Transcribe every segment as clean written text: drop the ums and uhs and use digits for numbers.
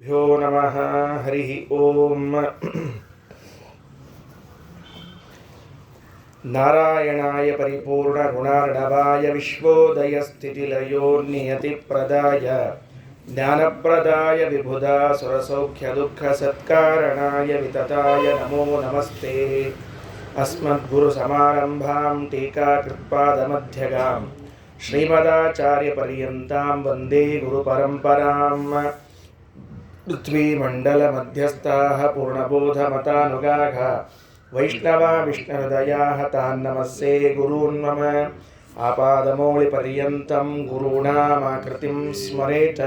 ಭ್ಯೋ ನಮಃ ಹರಿ ಓಂ. ನಾರಾಯಣಾಯ ಪರಿಪೂರ್ಣ ಗುಣಾರ್ಣವಾಯ ವಿಶ್ವೋದಯ ಸ್ಥಿತಿಲಯೋ ನಿಯತಿಪ್ರದಾಯ ಜ್ಞಾನಪ್ರದಾಯ ವಿಬುಧಾ ಸುರಸೌಖ್ಯ ದುಃಖ ಸತ್ಕಾರಣಾಯ ವಿತತಾಯ ನಮೋ ನಮಸ್ತೆ. ಅಸ್ಮದ್ಗುರು ಸಮಾರಂಭಾಂ ಟೀಕಾಕೃತ್ಪಾದಮಧ್ಯಗಾಂ ಶ್ರೀಮದಾಚಾರ್ಯ ಪರ್ಯಂತಾಂ ವಂದೇ ಗುರು ಪರಂಪರಾಂ. ಪೃಥ್ವೀಮಂಡಲ ಮಧ್ಯಸ್ಥಾಃ ಪೂರ್ಣಬೋಧಮತಾನುಗಾಃ ವೈಷ್ಣವಾ ವಿಷ್ಣುಹೃದಯಾಃ ತಾನ್ ನಮಸ್ಸೇ ಗುರೂನ್ ಮಮ. ಆಪಾದಮೌಳಿಪರ್ಯಂತಂ ಗುರುಣಾಮಾಕೃತಿಂ ಸ್ಮರೇತ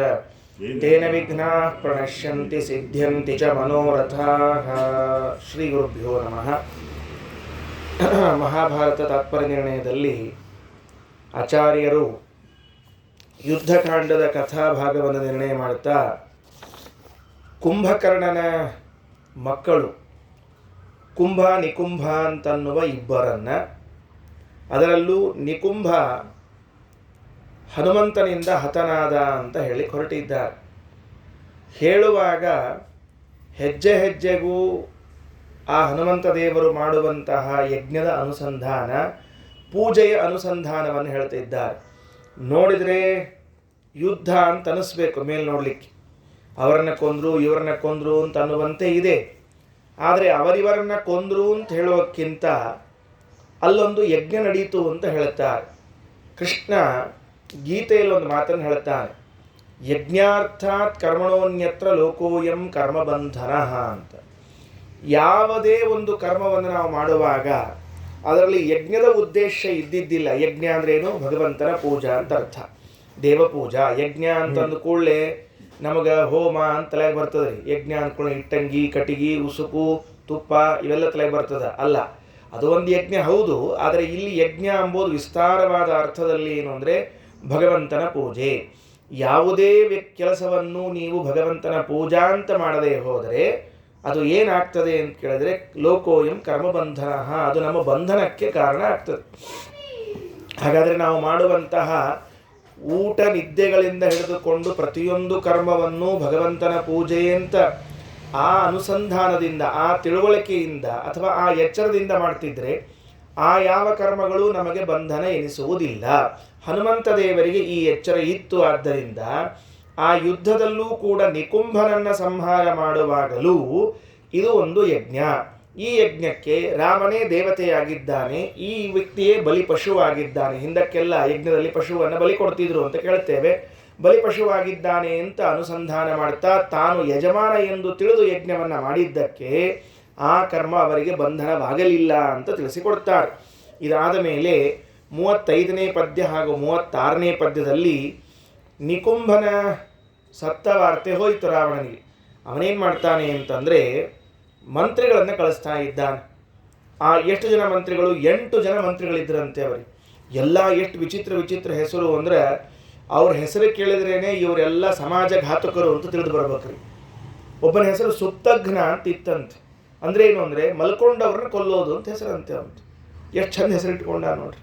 ತೇನ ವಿಘ್ನಾಃ ಪ್ರಣಶ್ಯಂತಿ ಸಿದ್ಧ್ಯಂತಿ ಚ ಮನೋರಥಾಃ. ಶ್ರೀ ಗುರುಭ್ಯೋ ನಮಃ. ಮಹಾಭಾರತ ತಾತ್ಪರ್ಯ ನಿರ್ಣಯದಲ್ಲಿ ಆಚಾರ್ಯರು ಯುದ್ಧಕಾಂಡದ ಕಥಾಭಾಗವನ್ನು ನಿರ್ಣಯ ಮಾಡುತ್ತಾ ಕುಂಭಕರ್ಣನ ಮಕ್ಕಳು ಕುಂಭ ನಿಕುಂಭ ಅಂತನ್ನುವ ಇಬ್ಬರನ್ನು, ಅದರಲ್ಲೂ ನಿಕುಂಭ ಹನುಮಂತನಿಂದ ಹತನಾದ ಅಂತ ಹೇಳಿ ಹೊರಟಿದ್ದಾರೆ. ಹೇಳುವಾಗ ಹೆಜ್ಜೆ ಹೆಜ್ಜೆಗೂ ಆ ಹನುಮಂತ ದೇವರು ಮಾಡುವಂತಹ ಯಜ್ಞದ ಅನುಸಂಧಾನ, ಪೂಜೆಯ ಅನುಸಂಧಾನವನ್ನು ಹೇಳ್ತಿದ್ದಾರೆ. ನೋಡಿದರೆ ಯುದ್ಧ ಅಂತ ಅನಿಸ್ಬೇಕು ಮೇಲೆ ನೋಡಲಿಕ್ಕೆ, ಅವರನ್ನು ಕೊಂದರು ಇವರನ್ನ ಕೊಂದರು ಅಂತ ಅನ್ನುವಂತೆ ಇದೆ. ಆದರೆ ಅವರಿವರನ್ನ ಕೊಂದರು ಅಂತ ಹೇಳೋಕ್ಕಿಂತ ಅಲ್ಲೊಂದು ಯಜ್ಞ ನಡೀತು ಅಂತ ಹೇಳುತ್ತಾರೆ. ಕೃಷ್ಣ ಗೀತೆಯಲ್ಲಿ ಒಂದು ಮಾತನ್ನು ಹೇಳುತ್ತಾನೆ, ಯಜ್ಞಾರ್ಥಾತ್ ಕರ್ಮಣೋನ್ಯತ್ರ ಲೋಕೋಯಂ ಕರ್ಮಬಂಧನ ಅಂತ. ಯಾವುದೇ ಒಂದು ಕರ್ಮವನ್ನು ನಾವು ಮಾಡುವಾಗ ಅದರಲ್ಲಿ ಯಜ್ಞದ ಉದ್ದೇಶ ಇದ್ದಿದ್ದಿಲ್ಲ. ಯಜ್ಞ ಅಂದ್ರೇನು? ಭಗವಂತನ ಪೂಜಾ ಅಂತ ಅರ್ಥ. ದೇವಪೂಜಾ ಯಜ್ಞ ಅಂತಂದು ಕೂಡಲೇ ನಮಗೆ ಹೋಮ ಅಂತ ತಲೆಗೆ ಬರ್ತದೆ. ಯಜ್ಞ ಅಂದ್ಕೊಳ್ಳಿ ಇಟ್ಟಂಗಿ, ಕಟಿಗಿ, ಉಸುಕು, ತುಪ್ಪ ಇವೆಲ್ಲ ತಲೆಗೆ ಬರ್ತದೆ. ಅಲ್ಲ, ಅದು ಒಂದು ಯಜ್ಞ ಹೌದು. ಆದರೆ ಇಲ್ಲಿ ಯಜ್ಞ ಎಂಬುದು ವಿಸ್ತಾರವಾದ ಅರ್ಥದಲ್ಲಿ ಏನು ಅಂದರೆ ಭಗವಂತನ ಪೂಜೆ. ಯಾವುದೇ ಕೆಲಸವನ್ನು ನೀವು ಭಗವಂತನ ಪೂಜಾ ಅಂತ ಮಾಡದೇ ಹೋದರೆ ಅದು ಏನಾಗ್ತದೆ ಅಂತ ಕೇಳಿದ್ರೆ ಲೋಕೋಯಂ ಕರ್ಮಬಂಧನ, ಅದು ನಮ್ಮ ಬಂಧನಕ್ಕೆ ಕಾರಣ ಆಗ್ತದೆ. ಹಾಗಾದರೆ ನಾವು ಮಾಡುವಂತಹ ಊಟ ನಿದ್ದೆಗಳಿಂದ ಹಿಡಿದುಕೊಂಡು ಪ್ರತಿಯೊಂದು ಕರ್ಮವನ್ನು ಭಗವಂತನ ಪೂಜೆ ಅಂತ ಆ ಅನುಸಂಧಾನದಿಂದ, ಆ ತಿಳುವಳಿಕೆಯಿಂದ ಅಥವಾ ಆ ಎಚ್ಚರದಿಂದ ಮಾಡ್ತಿದ್ರೆ ಆ ಯಾವ ಕರ್ಮಗಳು ನಮಗೆ ಬಂಧನ ಎನಿಸುವುದಿಲ್ಲ. ಹನುಮಂತ ದೇವರಿಗೆ ಈ ಎಚ್ಚರ ಇತ್ತು. ಆದ್ದರಿಂದ ಆ ಯುದ್ಧದಲ್ಲೂ ಕೂಡ ನಿಕುಂಭನನ್ನ ಸಂಹಾರ ಮಾಡುವಾಗಲೂ ಇದು ಒಂದು ಯಜ್ಞ. ಈ ಯಜ್ಞಕ್ಕೆ ರಾಮನೇ ದೇವತೆಯಾಗಿದ್ದಾನೆ, ಈ ವ್ಯಕ್ತಿಯೇ ಬಲಿಪಶುವಾಗಿದ್ದಾನೆ. ಹಿಂದಕ್ಕೆಲ್ಲ ಯಜ್ಞದಲ್ಲಿ ಪಶುವನ್ನು ಬಲಿ ಕೊಡ್ತಿದ್ರು ಅಂತ ಕೇಳ್ತೇವೆ. ಬಲಿಪಶುವಾಗಿದ್ದಾನೆ ಅಂತ ಅನುಸಂಧಾನ ಮಾಡ್ತಾ ತಾನು ಯಜಮಾನ ಎಂದು ತಿಳಿದು ಯಜ್ಞವನ್ನು ಮಾಡಿದ್ದಕ್ಕೆ ಆ ಕರ್ಮ ಅವರಿಗೆ ಬಂಧನವಾಗಲಿಲ್ಲ ಅಂತ ತಿಳಿಸಿಕೊಡ್ತಾರೆ. ಇದಾದ ಮೇಲೆ 35ನೇ ಪದ್ಯ ಹಾಗೂ 36ನೇ ಪದ್ಯದಲ್ಲಿ ನಿಕುಂಭನ ಸತ್ತ ವಾರ್ತೆ ಹೋಯಿತು ರಾವಣನಿಗೆ. ಅವನೇನು ಮಾಡ್ತಾನೆ ಅಂತಂದರೆ ಮಂತ್ರಿಗಳನ್ನು ಕಳಿಸ್ತಾ ಇದ್ದಾನೆ. ಆ ಎಷ್ಟು ಜನ ಮಂತ್ರಿಗಳು? 8 ಜನ ಮಂತ್ರಿಗಳಿದ್ದರಂತೆ ಅವರಿಗೆ. ಎಲ್ಲ ಎಷ್ಟು ವಿಚಿತ್ರ ವಿಚಿತ್ರ ಹೆಸರು ಅಂದರೆ ಅವ್ರ ಹೆಸರು ಕೇಳಿದ್ರೇ ಇವರೆಲ್ಲ ಸಮಾಜ ಘಾತಕರು ಅಂತ ತಿಳಿದು ಬರ್ಬೇಕ್ರಿ. ಒಬ್ಬನ ಹೆಸರು ಸುಪ್ತಘ್ನ ಅಂತ ಇತ್ತಂತೆ. ಅಂದರೆ ಏನು ಅಂದರೆ ಮಲ್ಕೊಂಡವ್ರನ್ನ ಕೊಲ್ಲೋದು ಅಂತ ಹೆಸರಂತೆ ಅವನು. ಎಷ್ಟು ಚಂದ ಹೆಸರು ಇಟ್ಕೊಂಡ ನೋಡ್ರಿ.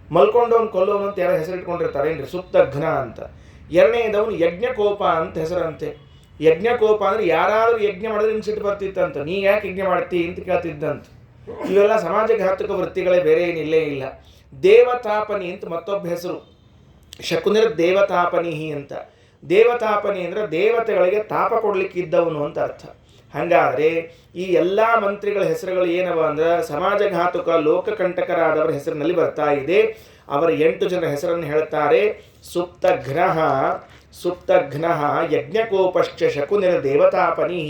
ಮಲ್ಕೊಂಡವನು ಕೊಲ್ಲೋನು ಅಂತ ಯಾರೋ ಹೆಸರು ಇಟ್ಕೊಂಡಿರ್ತಾರೇನ್ರಿ, ಸುಪ್ತಘ್ನ ಅಂತ. ಎರಡನೇದವನು ಯಜ್ಞಕೋಪ ಅಂತ ಹೆಸರಂತೆ. ಯಜ್ಞಕೋಪ ಅಂದರೆ ಯಾರಾದರೂ ಯಜ್ಞ ಮಾಡಿದ್ರೆ ನಿಮ್ಗೆ ಸಿಟ್ಟು ಬರ್ತಿತ್ತಂತ, ನೀ ಯಾಕೆ ಯಜ್ಞ ಮಾಡ್ತೀ ಅಂತ ಕೇಳ್ತಿದ್ದಂತ. ಇವೆಲ್ಲ ಸಮಾಜಘಾತಕ ವೃತ್ತಿಗಳೇ, ಬೇರೆ ಏನಿಲ್ಲೇ ಇಲ್ಲ. ದೇವತಾಪನಿ ಅಂತ ಮತ್ತೊಬ್ಬ ಹೆಸರು, ಶಕುನಿರ ದೇವತಾಪನಿಹಿ ಅಂತ. ದೇವತಾಪನಿ ಅಂದರೆ ದೇವತೆಗಳಿಗೆ ತಾಪ ಕೊಡ್ಲಿಕ್ಕಿದ್ದವನು ಅಂತ ಅರ್ಥ. ಹಾಗಾದರೆ ಈ ಎಲ್ಲ ಮಂತ್ರಿಗಳ ಹೆಸರುಗಳು ಏನವ ಅಂದ್ರೆ ಸಮಾಜಘಾತಕ ಲೋಕಕಂಟಕರಾದವರ ಹೆಸರಿನಲ್ಲಿ ಬರ್ತಾ ಇದೆ. ಅವರ 8 ಜನರ ಹೆಸರನ್ನು ಹೇಳ್ತಾರೆ. ಸುಪ್ತಘ್ನಃ ಸುಪ್ತಘ್ನಃ ಯಜ್ಞಕೋಪಶ್ಚ ಶಕುನಿರ ದೇವತಾಪನಿ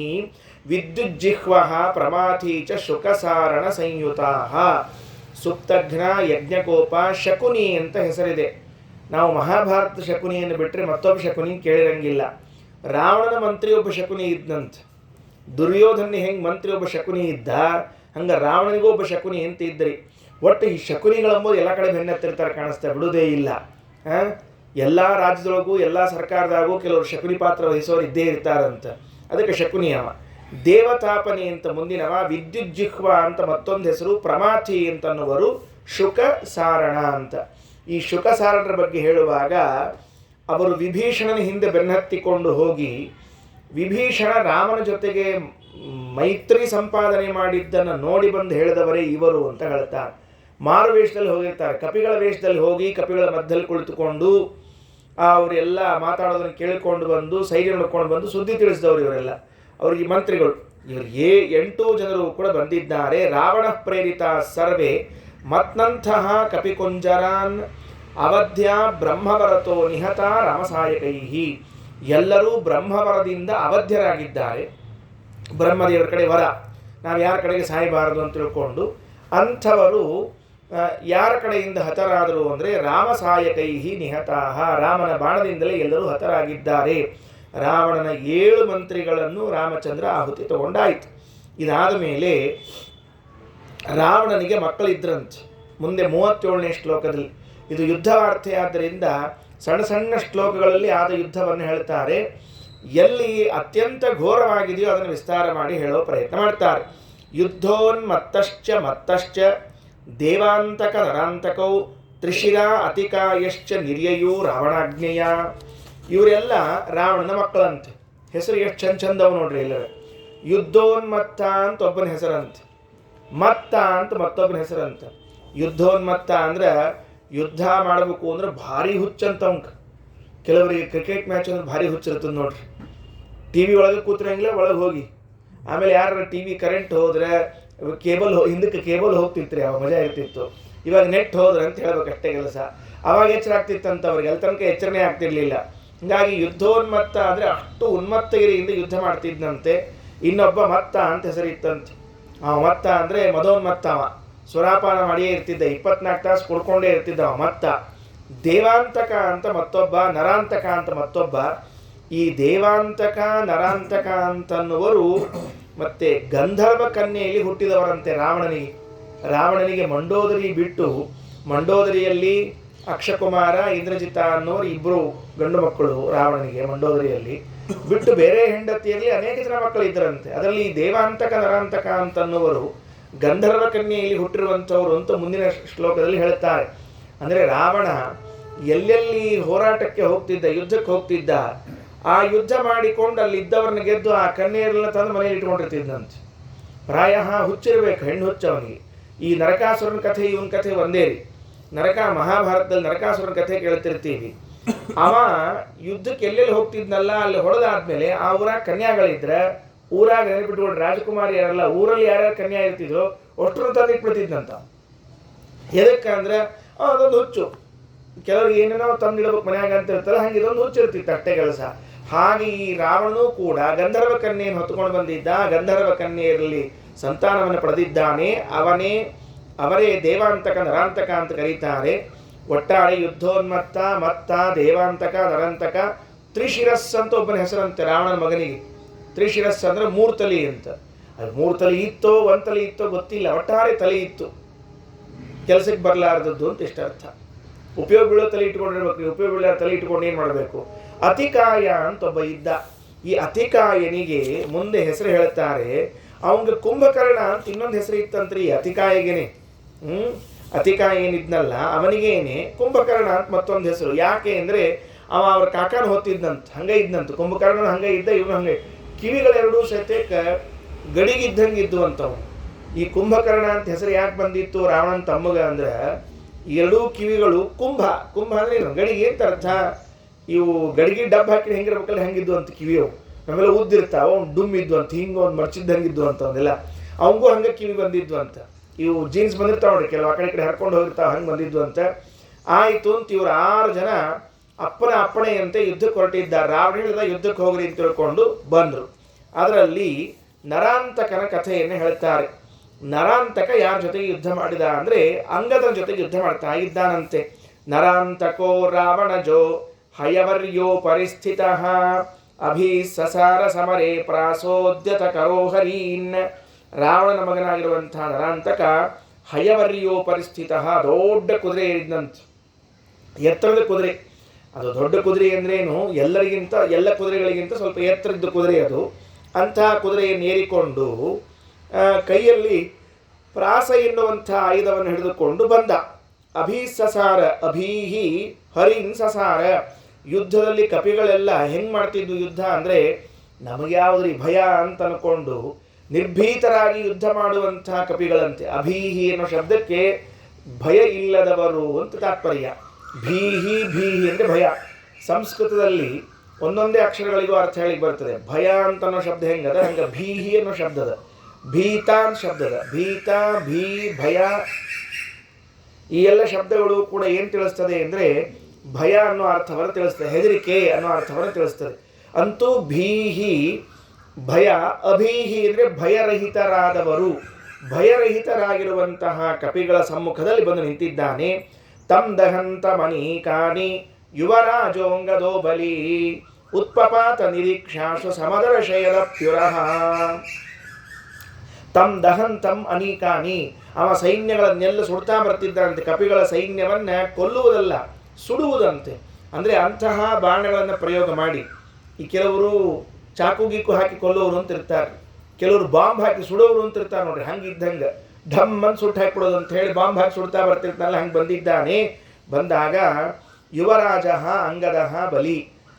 ವಿದ್ಯುಜ್ಜಿಹ್ವಃ ಪ್ರಮಾಥಿ ಚ ಶುಕಸಾರಣ ಸಂಯುತಾಃ. ಸುಪ್ತಘ್ನ, ಯಜ್ಞಕೋಪ, ಶಕುನಿ ಅಂತ ಹೆಸರಿದೆ. ನಾವು ಮಹಾಭಾರತ ಶಕುನಿಯನ್ನು ಬಿಟ್ಟರೆ ಮತ್ತೊಬ್ಬ ಶಕುನಿ ಕೇಳಿರಂಗಿಲ್ಲ. ರಾವಣನ ಮಂತ್ರಿ ಒಬ್ಬ ಶಕುನಿ ಇದ್ದಂತೆ. ದುರ್ಯೋಧನ ಹೆಂಗೆ ಮಂತ್ರಿ ಒಬ್ಬ ಶಕುನಿ ಇದ್ದ, ಹಂಗೆ ರಾವಣನಿಗೂ ಒಬ್ಬ ಶಕುನಿ ಅಂತ ಇದ್ರಿ. ಒಟ್ಟು ಈ ಶಕುನಿಗಳಂಬೋದು ಎಲ್ಲ ಕಡೆ ಬೆನ್ನತ್ತಿರ್ತಾರೆ, ಕಾಣಿಸ್ತಾ ಬಿಡುವುದೇ ಇಲ್ಲ. ಎಲ್ಲ ರಾಜ್ಯದೊಳಗೂ ಎಲ್ಲ ಸರ್ಕಾರದಾಗೂ ಕೆಲವರು ಶಕುನಿ ಪಾತ್ರ ವಹಿಸೋರು ಇದ್ದೇ ಇರ್ತಾರಂತ. ಅದಕ್ಕೆ ಶಕುನಿ ಅವ. ದೇವತಾಪನಿ ಅಂತ ಮುಂದಿನವ. ವಿದ್ಯುಜ್ಜಿಹ್ವ ಅಂತ ಮತ್ತೊಂದು ಹೆಸರು. ಪ್ರಮಾಥಿ ಅಂತನ್ನುವರು ಶುಕ ಸಾರಣ ಅಂತ. ಈ ಶುಕಸಾರರ ಬಗ್ಗೆ ಹೇಳುವಾಗ ಅವರು ವಿಭೀಷಣನ ಹಿಂದೆ ಬೆನ್ನಹತ್ತಿಕೊಂಡು ಹೋಗಿ ವಿಭೀಷಣ ರಾಮನ ಜೊತೆಗೆ ಮೈತ್ರಿ ಸಂಪಾದನೆ ಮಾಡಿದ್ದನ್ನು ನೋಡಿ ಬಂದು ಹೇಳಿದವರೇ ಇವರು ಅಂತ ಹೇಳ್ತಾರೆ. ಮಾರು ವೇಷದಲ್ಲಿ ಹೋಗಿರ್ತಾರೆ, ಕಪಿಗಳ ವೇಷದಲ್ಲಿ ಹೋಗಿ ಕಪಿಗಳ ಮಧ್ಯದಲ್ಲಿ ಕುಳಿತುಕೊಂಡು ಅವರೆಲ್ಲ ಮಾತಾಡೋದನ್ನು ಕೇಳಿಕೊಂಡು ಬಂದು ಸೈನ್ಯ ನೋಡ್ಕೊಂಡು ಬಂದು ಸುದ್ದಿ ತಿಳಿಸಿದವರು ಇವರೆಲ್ಲ. ಅವರಿಗೆ ಮಂತ್ರಿಗಳು ಇವರು 8 ಜನರು ಕೂಡ ಬಂದಿದ್ದಾರೆ. ರಾವಣ ಪ್ರೇರಿತ ಸರ್ವೇ ಮತ್ನಂತಹ ಕಪಿಕುಂಜರಾನ್ ಅವಧ್ಯ ಬ್ರಹ್ಮವರತೋ ನಿಹತ ರಾಮಸಾಯಕೈಹಿ. ಎಲ್ಲರೂ ಬ್ರಹ್ಮವರದಿಂದ ಅವಧ್ಯರಾಗಿದ್ದಾರೆ. ಬ್ರಹ್ಮದೇವರ ಕಡೆ ವರ, ನಾವು ಯಾರ ಕಡೆಗೆ ಸಾಯಬಾರದು ಅಂತ ತಿಳ್ಕೊಂಡು ಅಂಥವರು ಯಾರ ಕಡೆಯಿಂದ ಹತರಾದರು ಅಂದರೆ ರಾಮಸಾಯಕೈಹಿ ನಿಹತಾಹ, ರಾಮನ ಬಾಣದಿಂದಲೇ ಎಲ್ಲರೂ ಹತರಾಗಿದ್ದಾರೆ. ರಾವಣನ 7 ಮಂತ್ರಿಗಳನ್ನು ರಾಮಚಂದ್ರ ಆಹುತಿ ತಗೊಂಡಾಯಿತು. ಇದಾದ ಮೇಲೆ ರಾವಣನಿಗೆ ಮಕ್ಕಳಿದ್ರಂತೆ. ಮುಂದೆ 37ನೇ ಶ್ಲೋಕದಲ್ಲಿ, ಇದು ಯುದ್ಧ ವಾರ್ತೆ ಆದ್ದರಿಂದ ಸಣ್ಣ ಸಣ್ಣ ಶ್ಲೋಕಗಳಲ್ಲಿ ಆದ ಯುದ್ಧವನ್ನು ಹೇಳ್ತಾರೆ. ಎಲ್ಲಿ ಅತ್ಯಂತ ಘೋರವಾಗಿದೆಯೋ ಅದನ್ನು ವಿಸ್ತಾರ ಮಾಡಿ ಹೇಳೋ ಪ್ರಯತ್ನ ಮಾಡ್ತಾರೆ. ಯುದ್ಧೋನ್ಮತ್ತಶ್ಚ ಮತ್ತಶ್ಚ ದೇವಾಂತಕ ನರಾಂತಕೌ ತ್ರಿಶಿರಾ ಅತಿಕಾಯಶ್ಚ ನಿರ್ಯಯೂ ರಾವಣಾಜ್ಞೆಯ. ಇವರೆಲ್ಲ ರಾವಣನ ಮಕ್ಕಳಂತೆ. ಹೆಸರು ಎಷ್ಟು ಚಂದವು ನೋಡ್ರಿ ಎಲ್ಲರ. ಯುದ್ಧೋನ್ಮತ್ತ ಅಂತ ಒಬ್ಬನ ಹೆಸರಂತೆ, ಮತ್ತ ಅಂತ ಮತ್ತೊಬ್ಬನ ಹೆಸರಂತೆ. ಯುದ್ಧೋನ್ಮತ್ತ ಅಂದ್ರೆ ಯುದ್ಧ ಮಾಡಬೇಕು ಅಂದ್ರೆ ಭಾರಿ ಹುಚ್ಚಂತ ಅಂಕ. ಕೆಲವರಿಗೆ ಕ್ರಿಕೆಟ್ ಮ್ಯಾಚ್ ಅಂದ್ರೆ ಭಾರಿ ಹುಚ್ಚಿರ್ತದೆ ನೋಡ್ರಿ. ಟಿ ವಿ ಒಳಗೆ ಕೂತ್ರಂಗಿಲ್ಲ, ಒಳಗೆ ಹೋಗಿ ಆಮೇಲೆ ಯಾರು ಟಿ ವಿ ಕರೆಂಟ್ ಹೋದ್ರೆ ಕೇಬಲ್ ಹಿಂದಕ್ಕೆ ಕೇಬಲ್ ಹೋಗ್ತಿತ್ತು ರೀ, ಅವಾಗ ಮಜಾ ಇರ್ತಿತ್ತು. ಇವಾಗ ನೆಟ್ ಹೋದ್ರೆ ಅಂತ ಹೇಳ್ಬೇಕಷ್ಟೇ ಕೆಲಸ. ಅವಾಗ ಎಚ್ಚರ ಆಗ್ತಿತ್ತಂತ ಅವ್ರಿಗೆ, ಅಲ್ಲಿ ತನಕ ಎಚ್ಚರಣೆ ಆಗ್ತಿರ್ಲಿಲ್ಲ. ಹೀಗಾಗಿ ಯುದ್ಧೋನ್ಮತ್ತ ಅಂದರೆ ಅಷ್ಟು ಉನ್ಮತ್ತಗಿರಿಯಿಂದ ಯುದ್ಧ ಮಾಡ್ತಿದ್ದಂತೆ. ಇನ್ನೊಬ್ಬ ಮತ್ತ ಅಂತ ಹೆಸರಿತ್ತಂತೆ. ಮತ್ತ ಅಂದರೆ ಮದೋನ್ಮತ್ತ, ಅವ ಸುರಾಪಾನ ಮಾಡಿಯೇ ಇರ್ತಿದ್ದ, 24 ತಾಸು ಕುಡ್ಕೊಂಡೇ ಇರ್ತಿದ್ದವ ಮತ್ತ. ದೇವಾಂತಕ ಅಂತ ಮತ್ತೊಬ್ಬ, ನರಾಂತಕ ಅಂತ ಮತ್ತೊಬ್ಬ. ಈ ದೇವಾಂತಕ ನರಾಂತಕ ಅಂತನ್ನುವರು ಮತ್ತೆ ಗಂಧರ್ವ ಕನ್ಯೆಯಲ್ಲಿ ಹುಟ್ಟಿದವರಂತೆ ರಾವಣನಿಗೆ. ರಾವಣನಿಗೆ ಮಂಡೋದರಿ ಬಿಟ್ಟು, ಮಂಡೋದರಿಯಲ್ಲಿ ಅಕ್ಷಕುಮಾರ ಇಂದ್ರಜಿತ ಅನ್ನೋರು 2 ಗಂಡು ಮಕ್ಕಳು ರಾವಣನಿಗೆ ಮಂಡೋದರಿಯಲ್ಲಿ ಬಿಟ್ಟು, ಬೇರೆ ಹೆಂಡತಿಯಲ್ಲಿ ಅನೇಕ ಜನ ಮಕ್ಕಳು ಇದ್ದರಂತೆ. ಅದರಲ್ಲಿ ದೇವಾಂತಕ ನರಾಂತಕ ಅಂತನ್ನುವರು ಗಂಧರ್ವ ಕನ್ಯೆಯಲ್ಲಿ ಹುಟ್ಟಿರುವಂಥವ್ರು ಅಂತ ಮುಂದಿನ ಶ್ಲೋಕದಲ್ಲಿ ಹೇಳ್ತಾರೆ. ಅಂದರೆ ರಾವಣ ಎಲ್ಲೆಲ್ಲಿ ಹೋರಾಟಕ್ಕೆ ಹೋಗ್ತಿದ್ದ, ಯುದ್ಧಕ್ಕೆ ಹೋಗ್ತಿದ್ದ, ಆ ಯುದ್ಧ ಮಾಡಿಕೊಂಡು ಅಲ್ಲಿದ್ದವ್ರನ್ನ ಗೆದ್ದು ಆ ಕನ್ಯೆಯರೆಲ್ಲ ತಂದು ಮನೆಯಲ್ಲಿ ಇಟ್ಕೊಂಡಿರ್ತಿದ್ದಂತೆ. ಪ್ರಾಯ ಹುಚ್ಚಿರಬೇಕು, ಹೆಣ್ಣು ಹುಚ್ಚ ಅವನಿಗೆ. ಈ ನರಕಾಸುರನ ಕಥೆ ಇವನ ಕಥೆ ಒಂದೇ ರೀ. ಮಹಾಭಾರತದಲ್ಲಿ ನರಕಾಸುರನ ಕಥೆ ಕೇಳ್ತಿರ್ತೀವಿ. ಅವ ಯುದ್ಧಕ್ಕೆ ಎಲ್ಲೆಲ್ಲಿ ಹೋಗ್ತಿದ್ನಲ್ಲ ಅಲ್ಲಿ ಹೊಡೆದಾದ್ಮೇಲೆ ಆ ಊರಾಗ ಕನ್ಯಾಗಳಿದ್ರೆ ಊರಾಗ ನೆನಪಿಟ್ಕೊಂಡು ರಾಜಕುಮಾರಿ ಯಾರಲ್ಲ, ಊರಲ್ಲಿ ಯಾರ್ಯಾರು ಕನ್ಯಾ ಇರ್ತಿದ್ರು ಅಷ್ಟನ್ನು ತಂದು ಇಟ್ಬಿಡ್ತಿದ್ನಂತ. ಎದಕ್ಕೆ ಅಂದ್ರೆ ಅದೊಂದು ಹುಚ್ಚು. ಕೆಲವ್ರಿಗೆ ಏನೇನೋ ತಂದಿಡ್ಬೇಕು ಮನ್ಯಾಗ ಅಂತ ಇರ್ತಾರೆ, ಹಂಗೆ ಇದೊಂದು ಹುಚ್ಚು ಇರ್ತಿತ್ತು ಅಷ್ಟೇ ಕೆಲಸ. ಹಾಗೆ ಈ ರಾವಣನು ಕೂಡ ಗಂಧರ್ವ ಕನ್ಯೆಯನ್ನು ಹೊತ್ತುಕೊಂಡು ಬಂದಿದ್ದ. ಗಂಧರ್ವ ಕನ್ಯೆಯರಲ್ಲಿ ಸಂತಾನವನ್ನು ಪಡೆದಿದ್ದಾನೆ. ಅವರೇ ದೇವಾಂತಕ ನರಾಂತಕ ಅಂತ ಕರೀತಾರೆ. ಒಟ್ಟಾರೆ ಯುದ್ಧೋನ್ಮತ್ತ, ಮತ್ತ, ದೇವಾಂತಕ, ನರಾಂತಕ, ತ್ರಿಶಿರಸ್ ಅಂತ ಒಬ್ಬನ ಹೆಸರಂತೆ ರಾವಣನ ಮಗನಿಗೆ. ತ್ರಿಶಿರಸ್ ಅಂದ್ರೆ 3 ತಲೆ ಅಂತ. ಅದು 3 ತಲೆ ಇತ್ತೋ 1 ತಲೆ ಇತ್ತೋ ಗೊತ್ತಿಲ್ಲ, ಒಟ್ಟಾರೆ ತಲೆ ಇತ್ತು. ಕೆಲಸಕ್ಕೆ ಬರಲಾರ್ದದ್ದು ಅಂತ ಇಷ್ಟರ್ಥ. ಉಪಯೋಗ ಬೀಳೋ ತಲೆ ಇಟ್ಕೊಂಡಿರ್ಬೇಕು. ಉಪಯೋಗ ಬೀಳೋ ತಲೆ ಇಟ್ಕೊಂಡು ಏನು ಮಾಡಬೇಕು? ಅತಿಕಾಯ ಅಂತ ಒಬ್ಬ ಇದ್ದ. ಈ ಅತಿಕಾಯನಿಗೆ ಮುಂದೆ ಹೆಸರು ಹೇಳ್ತಾರೆ. ಅವನಿಗೆ ಕುಂಭಕರ್ಣ ಅಂತ ಇನ್ನೊಂದು ಹೆಸರು ಇತ್ತಂತ್ರಿ ಅತಿಕಾಯಗೇನೆ. ಅತಿಕಾಯ ಏನಿದ್ನಲ್ಲ ಅವನಿಗೇನೆ ಕುಂಭಕರ್ಣ ಅಂತ ಮತ್ತೊಂದು ಹೆಸರು. ಯಾಕೆ ಅಂದರೆ ಅವ್ರ ಕಾಕನ ಹೊತ್ತಿದ್ನಂತ, ಹಂಗೆ ಇದ್ನಂತ. ಕುಂಭಕರ್ಣನ ಹಂಗೆ ಇದ್ದ, ಇವನು ಹಂಗೆ. ಕಿವಿಗಳೆರಡೂ ಸಹಿತ ಗಡಿಗಿದ್ದಂಗೆ ಇದ್ದು ಅಂತವು. ಈ ಕುಂಭಕರ್ಣ ಅಂತ ಹೆಸರು ಯಾಕೆ ಬಂದಿತ್ತು ರಾವಣನ ತಮ್ಮಗ ಅಂದ್ರೆ, 2 ಕಿವಿಗಳು ಕುಂಭ. ಕುಂಭ ಅಂದ್ರೆ ಏನು? ಗಡಿಗೆ ಅಂತ ಅರ್ಥ. ಇವು ಗಡಿಗೆ ಡಬ್ಬ ಹಾಕಿ ಹೆಂಗಿರ್ಬೇಕಲ್ಲ ಹೆಂಗಿದ್ದು ಅಂತ ಕಿವಿಯವು ನಮ್ಮೆಲ್ಲ ಉದ್ದಿರ್ತಾವ. ಅವ್ನು ಡುಮ್ ಇದ್ದು ಅಂತ, ಹಿಂಗೆ ಒಂದು ಮರ್ಚಿದ್ದಂಗಿದ್ದು ಅಂತ ಅವನ್ನೆಲ್ಲ. ಅವಂಗೂ ಹಂಗೆ ಕಿವಿ ಬಂದಿದ್ದು ಅಂತ. ಇವು ಜೀನ್ಸ್ ಬಂದಿರ್ತಾವ ನೋಡಿ, ಕೆಲವು ಆ ಕಡೆ ಹರ್ಕೊಂಡು ಹೋಗಿರ್ತಾವ, ಹಂಗೆ ಬಂದಿದ್ದು ಅಂತ. ಆಯಿತು ಅಂತ ಇವ್ರು 6 ಜನ ಅಪ್ಪನ ಅಪ್ಪಣೆಯಂತೆ ಯುದ್ಧಕ್ಕೆ ಹೊರಟಿದ್ದಾರೆ. ರಾವಣ ಹೇಳಿದ ಯುದ್ಧಕ್ಕೆ ಹೋಗ್ರಿ ಅಂತ ತಿಳ್ಕೊಂಡು ಬಂದರು. ಅದರಲ್ಲಿ ನರಾಂತಕನ ಕಥೆಯನ್ನು ಹೇಳ್ತಾರೆ. ನರಾಂತಕ ಯಾರ ಜೊತೆಗೆ ಯುದ್ಧ ಮಾಡಿದ ಅಂದರೆ ಅಂಗದನ ಜೊತೆಗೆ ಯುದ್ಧ ಮಾಡ್ತಾ ಇದ್ದಾನಂತೆ. ನರಾಂತಕೋ ರಾವಣಜೋ ಹಯವರ್ಯೋ ಪರಿಸ್ಥಿತ ಅಭಿಸಸಾರ ಸಮರೇ ಪ್ರಾಸೋದ್ಯತ ಕರೋಹರೀನ್. ರಾವಣನ ಮಗನಾಗಿರುವಂತಹ ನರಾಂತಕ ಹಯವರ್ಯೋ ಪರಿಸ್ಥಿತ, ದೊಡ್ಡ ಕುದುರೆ ಏರಿದಂತೆ, ಎತ್ತರದ ಕುದುರೆ. ಅದು ದೊಡ್ಡ ಕುದುರೆ ಅಂದ್ರೇನು, ಎಲ್ಲ ಕುದುರೆಗಳಿಗಿಂತ ಸ್ವಲ್ಪ ಎತ್ತರದ್ದು ಕುದುರೆ ಅದು. ಅಂತಹ ಕುದುರೆಯನ್ನು ಏರಿಕೊಂಡು ಕೈಯಲ್ಲಿ ಪ್ರಾಸ ಎನ್ನುವಂಥ ಆಯುಧವನ್ನು ಹಿಡಿದುಕೊಂಡು ಬಂದ. ಅಭಿಸಸಾರ, ಅಭೀಹಿ ಹರಿನ್ ಸಸಾರ. ಯುದ್ಧದಲ್ಲಿ ಕಪಿಗಳೆಲ್ಲ ಹೆಂಗೆ ಮಾಡ್ತಿದ್ವು ಯುದ್ಧ ಅಂದರೆ, ನಮಗ್ಯಾವುದ್ರಿ ಭಯ ಅಂತ ಅನ್ಕೊಂಡು ನಿರ್ಭೀತರಾಗಿ ಯುದ್ಧ ಮಾಡುವಂತಹ ಕಪಿಗಳಂತೆ. ಅಭೀಹಿ ಅನ್ನೋ ಶಬ್ದಕ್ಕೆ ಭಯ ಇಲ್ಲದವರು ಅಂತ ತಾತ್ಪರ್ಯ. ಭೀಹಿ ಭೀಹಿ ಅಂದರೆ ಭಯ. ಸಂಸ್ಕೃತದಲ್ಲಿ ಒಂದೊಂದೇ ಅಕ್ಷರಗಳಿಗೂ ಅರ್ಥ ಹೇಳಿಗೆ ಬರ್ತದೆ. ಭಯ ಅಂತ ಅನ್ನೋ ಶಬ್ದ ಹೆಂಗದ ಹಂಗೆ ಭೀಹಿ ಅನ್ನೋ ಶಬ್ದದ, ಭೀತ ಅಂತ ಶಬ್ದದ. ಭೀತ, ಭೀ, ಭಯ ಈ ಎಲ್ಲ ಶಬ್ದಗಳು ಕೂಡ ಏನು ತಿಳಿಸ್ತದೆ ಅಂದರೆ ಭಯ ಅನ್ನೋ ಅರ್ಥವನ್ನು ತಿಳಿಸ್ತದೆ, ಹೆದರಿಕೆ ಅನ್ನೋ ಅರ್ಥವನ್ನು ತಿಳಿಸ್ತದೆ. ಅಂತೂ ಭೀಹಿ ಭಯ, ಅಭೀಹಿ ಅಂದರೆ ಭಯರಹಿತರಾದವರು, ಭಯರಹಿತರಾಗಿರುವಂತಹ ಕಪಿಗಳ ಸಮ್ಮುಖದಲ್ಲಿ ಬಂದು ನಿಂತಿದ್ದಾನೆ. ತಂ ದಹಂತ ಮನೀಕಾನಿ ಯುವರಾಜೋಂಗದೋ ಬಲಿ ಉತ್ಪಪಾತ ನಿರೀಕ್ಷಾಶು ಸಮದರ್ಶಯದ ಪ್ಯುರಃ. ತಂ ದಹಂತಂ ಅನೀಕಾನಿ, ಅವ ಸೈನ್ಯಗಳನ್ನೆಲ್ಲ ಸುಡ್ತಾ ಬರ್ತಿದ್ದಂತೆ. ಕಪಿಗಳ ಸೈನ್ಯವನ್ನು ಕೊಲ್ಲುವುದಲ್ಲ, ಸುಡುವುದಂತೆ. ಅಂದರೆ ಅಂತಹ ಬಾಣಗಳನ್ನು ಪ್ರಯೋಗ ಮಾಡಿ, ಈ ಕೆಲವರು ಚಾಕು ಗೀಕು ಹಾಕಿ ಕೊಲ್ಲೋರು ಅಂತ ಇರ್ತಾರೆ, ಕೆಲವರು ಬಾಂಬ್ ಹಾಕಿ ಸುಡೋರು ಅಂತ ಇರ್ತಾರೆ ನೋಡ್ರಿ. ಹಂಗಿದ್ದಂಗೆ ಢಮ್ ಅಂತ ಸುಟ್ಟು ಹಾಕಿಬಿಡೋದು ಅಂತ ಹೇಳಿ ಬಾಂಬ್ ಹಾಕಿ ಸುಡ್ತಾ ಬರ್ತಿರ್ತಾನಲ್ಲ, ಹಂಗೆ ಬಂದಿದ್ದಾನೆ. ಬಂದಾಗ ಯುವರಾಜ ಅಂಗದ ಬಲಿ,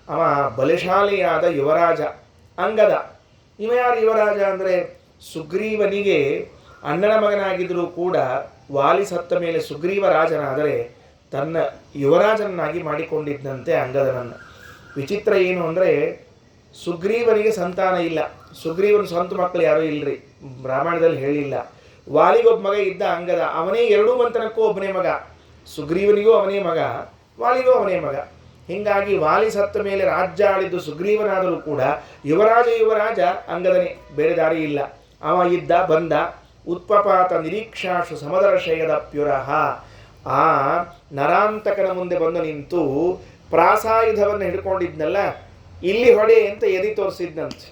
ಅವ ಬಲಶಾಲಿಯಾದ ಯುವರಾಜ ಅಂಗದ. ಇವ ಯಾರು ಯುವರಾಜ ಅಂದರೆ ಸುಗ್ರೀವನಿಗೆ ಅಣ್ಣನ ಮಗನಾಗಿದ್ದರೂ ಕೂಡ ವಾಲಿ ಸತ್ತ ಮೇಲೆ ಸುಗ್ರೀವ ರಾಜನಾದರೆ ತನ್ನ ಯುವರಾಜನಾಗಿ ಮಾಡಿಕೊಂಡಿದ್ದಂತೆ ಅಂಗದನನ್ನು. ವಿಚಿತ್ರ ಏನು ಅಂದರೆ ಸುಗ್ರೀವನಿಗೆ ಸಂತಾನ ಇಲ್ಲ, ಸುಗ್ರೀವನ ಸ್ವಂತ ಮಕ್ಕಳು ಯಾರೂ ಇಲ್ಲರಿ, ರಾಮಾಯಣದಲ್ಲಿ ಹೇಳಿಲ್ಲ. ವಾಲಿಗೊಬ್ಬ ಮಗ ಇದ್ದ ಅಂಗದ, ಅವನೇ ಎರಡೂ ಮಂತನಕ್ಕೂ ಒಬ್ಬನೇ ಮಗ. ಸುಗ್ರೀವನಿಗೂ ಅವನೇ ಮಗ, ವಾಲಿಗೂ ಅವನೇ ಮಗ. ಹೀಗಾಗಿ ವಾಲಿ ಸತ್ತ ಮೇಲೆ ರಾಜ್ಯ ಆಳಿದ್ದು ಸುಗ್ರೀವನಾದರೂ ಕೂಡ ಯುವರಾಜ ಅಂಗದನೇ, ಬೇರೆ ದಾರಿ ಇಲ್ಲ. ಅವ ಇದ್ದ, ಬಂದ. ಉತ್ಪಪಾತ ನಿರೀಕ್ಷಾಶು ಸಮದರ್ಶಯದ ಪ್ಯುರಃ, ಆ ನರಾಂತಕನ ಮುಂದೆ ಬಂದು ನಿಂತು ಪ್ರಾಸಾಯುಧವನ್ನು ಹಿಡ್ಕೊಂಡಿದ್ನಲ್ಲ, ಇಲ್ಲಿ ಹೊಡೆ ಅಂತ ಎದಿ ತೋರಿಸಿದ್ನಂತೆ,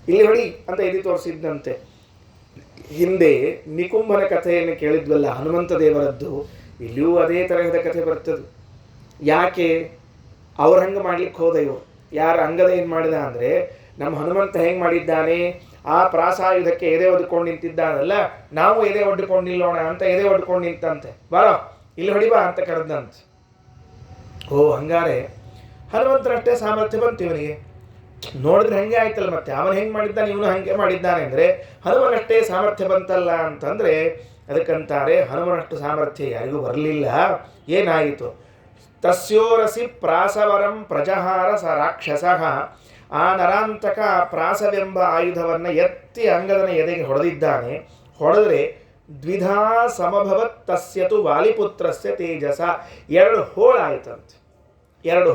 ಇಲ್ಲಿ ಹೊಡಿ ಅಂತ ಎದಿ ತೋರಿಸಿದ್ನಂತೆ. ಹಿಂದೆ ನಿಕುಂಭನ ಕಥೆಯನ್ನು ಕೇಳಿದ್ವಲ್ಲ ಹನುಮಂತ ದೇವರದ್ದು, ಇಲ್ಲಿಯೂ ಅದೇ ತರಹದ ಕಥೆ ಬರ್ತದೆ. ಯಾಕೆ ಅವ್ರು ಹಂಗೆ ಮಾಡ್ಲಿಕ್ಕೆ ಹೋದ ಇವರು? ಯಾರು ಅಂಗದ ಏನು ಮಾಡಿದ ಅಂದರೆ, ನಮ್ಮ ಹನುಮಂತ ಹೆಂಗೆ ಮಾಡಿದ್ದಾನೆ, ಆ ಪ್ರಾಸಾಯುಧಕ್ಕೆ ಎದೆ ಒಡ್ಕೊಂಡು ನಿಂತಿದ್ದಾನಲ್ಲ, ನಾವು ಎದೆ ಒಡ್ಕೊಂಡು ನಿಲ್ಲೋಣ ಅಂತ ಎದೆ ಒಡ್ಕೊಂಡು ನಿಂತಂತೆ. ಬಾರೋ ಇಲ್ಲಿ ಹೊಡಿಬಾ ಅಂತ ಕರೆದಂತೆ. ಓ ಹಂಗಾರೆ ಹನುಮಂತರಷ್ಟೇ ಸಾಮರ್ಥ್ಯ ಬಂತು ಇವನಿಗೆ. ನೋಡಿದ್ರೆ ಹಂಗೆ ಆಯ್ತಲ್ಲ, ಮತ್ತೆ ಅವನು ಹೆಂಗೆ ಮಾಡಿದ್ದಾನೆ ಇವನು ಹಂಗೆ ಮಾಡಿದ್ದಾನೆ ಅಂದರೆ ಹನುಮನಷ್ಟೇ ಸಾಮರ್ಥ್ಯ ಬಂತಲ್ಲ ಅಂತಂದರೆ ಅದಕ್ಕಂತಾರೆ ಹನುಮನಷ್ಟು ಸಾಮರ್ಥ್ಯ ಯಾರಿಗೂ ಬರಲಿಲ್ಲ. ಏನಾಯಿತು? ತಸ್ಯೋರಸಿ ಪ್ರಾಸವರಂ ಪ್ರಜಹಾರ ಸ ರಾಕ್ಷಸಃ, ಆ ನರಾಂತಕ ಪ್ರಾಸವೆಂಬ ಆಯುಧವನ್ನು ಎತ್ತಿ ಅಂಗದನ ಎದೆಗೆ ಹೊಡೆದಿದ್ದಾನೆ. ಹೊಡೆದ್ರೆ ದ್ವಿಧಾ ಸಮಭವತ್ ತಸ್ಯತು ವಾಲಿಪುತ್ರಸ್ಯ ತೇಜಸ, ಎರಡು ಹೋಳಾಯ್ತಂತೆ. ಎರಡು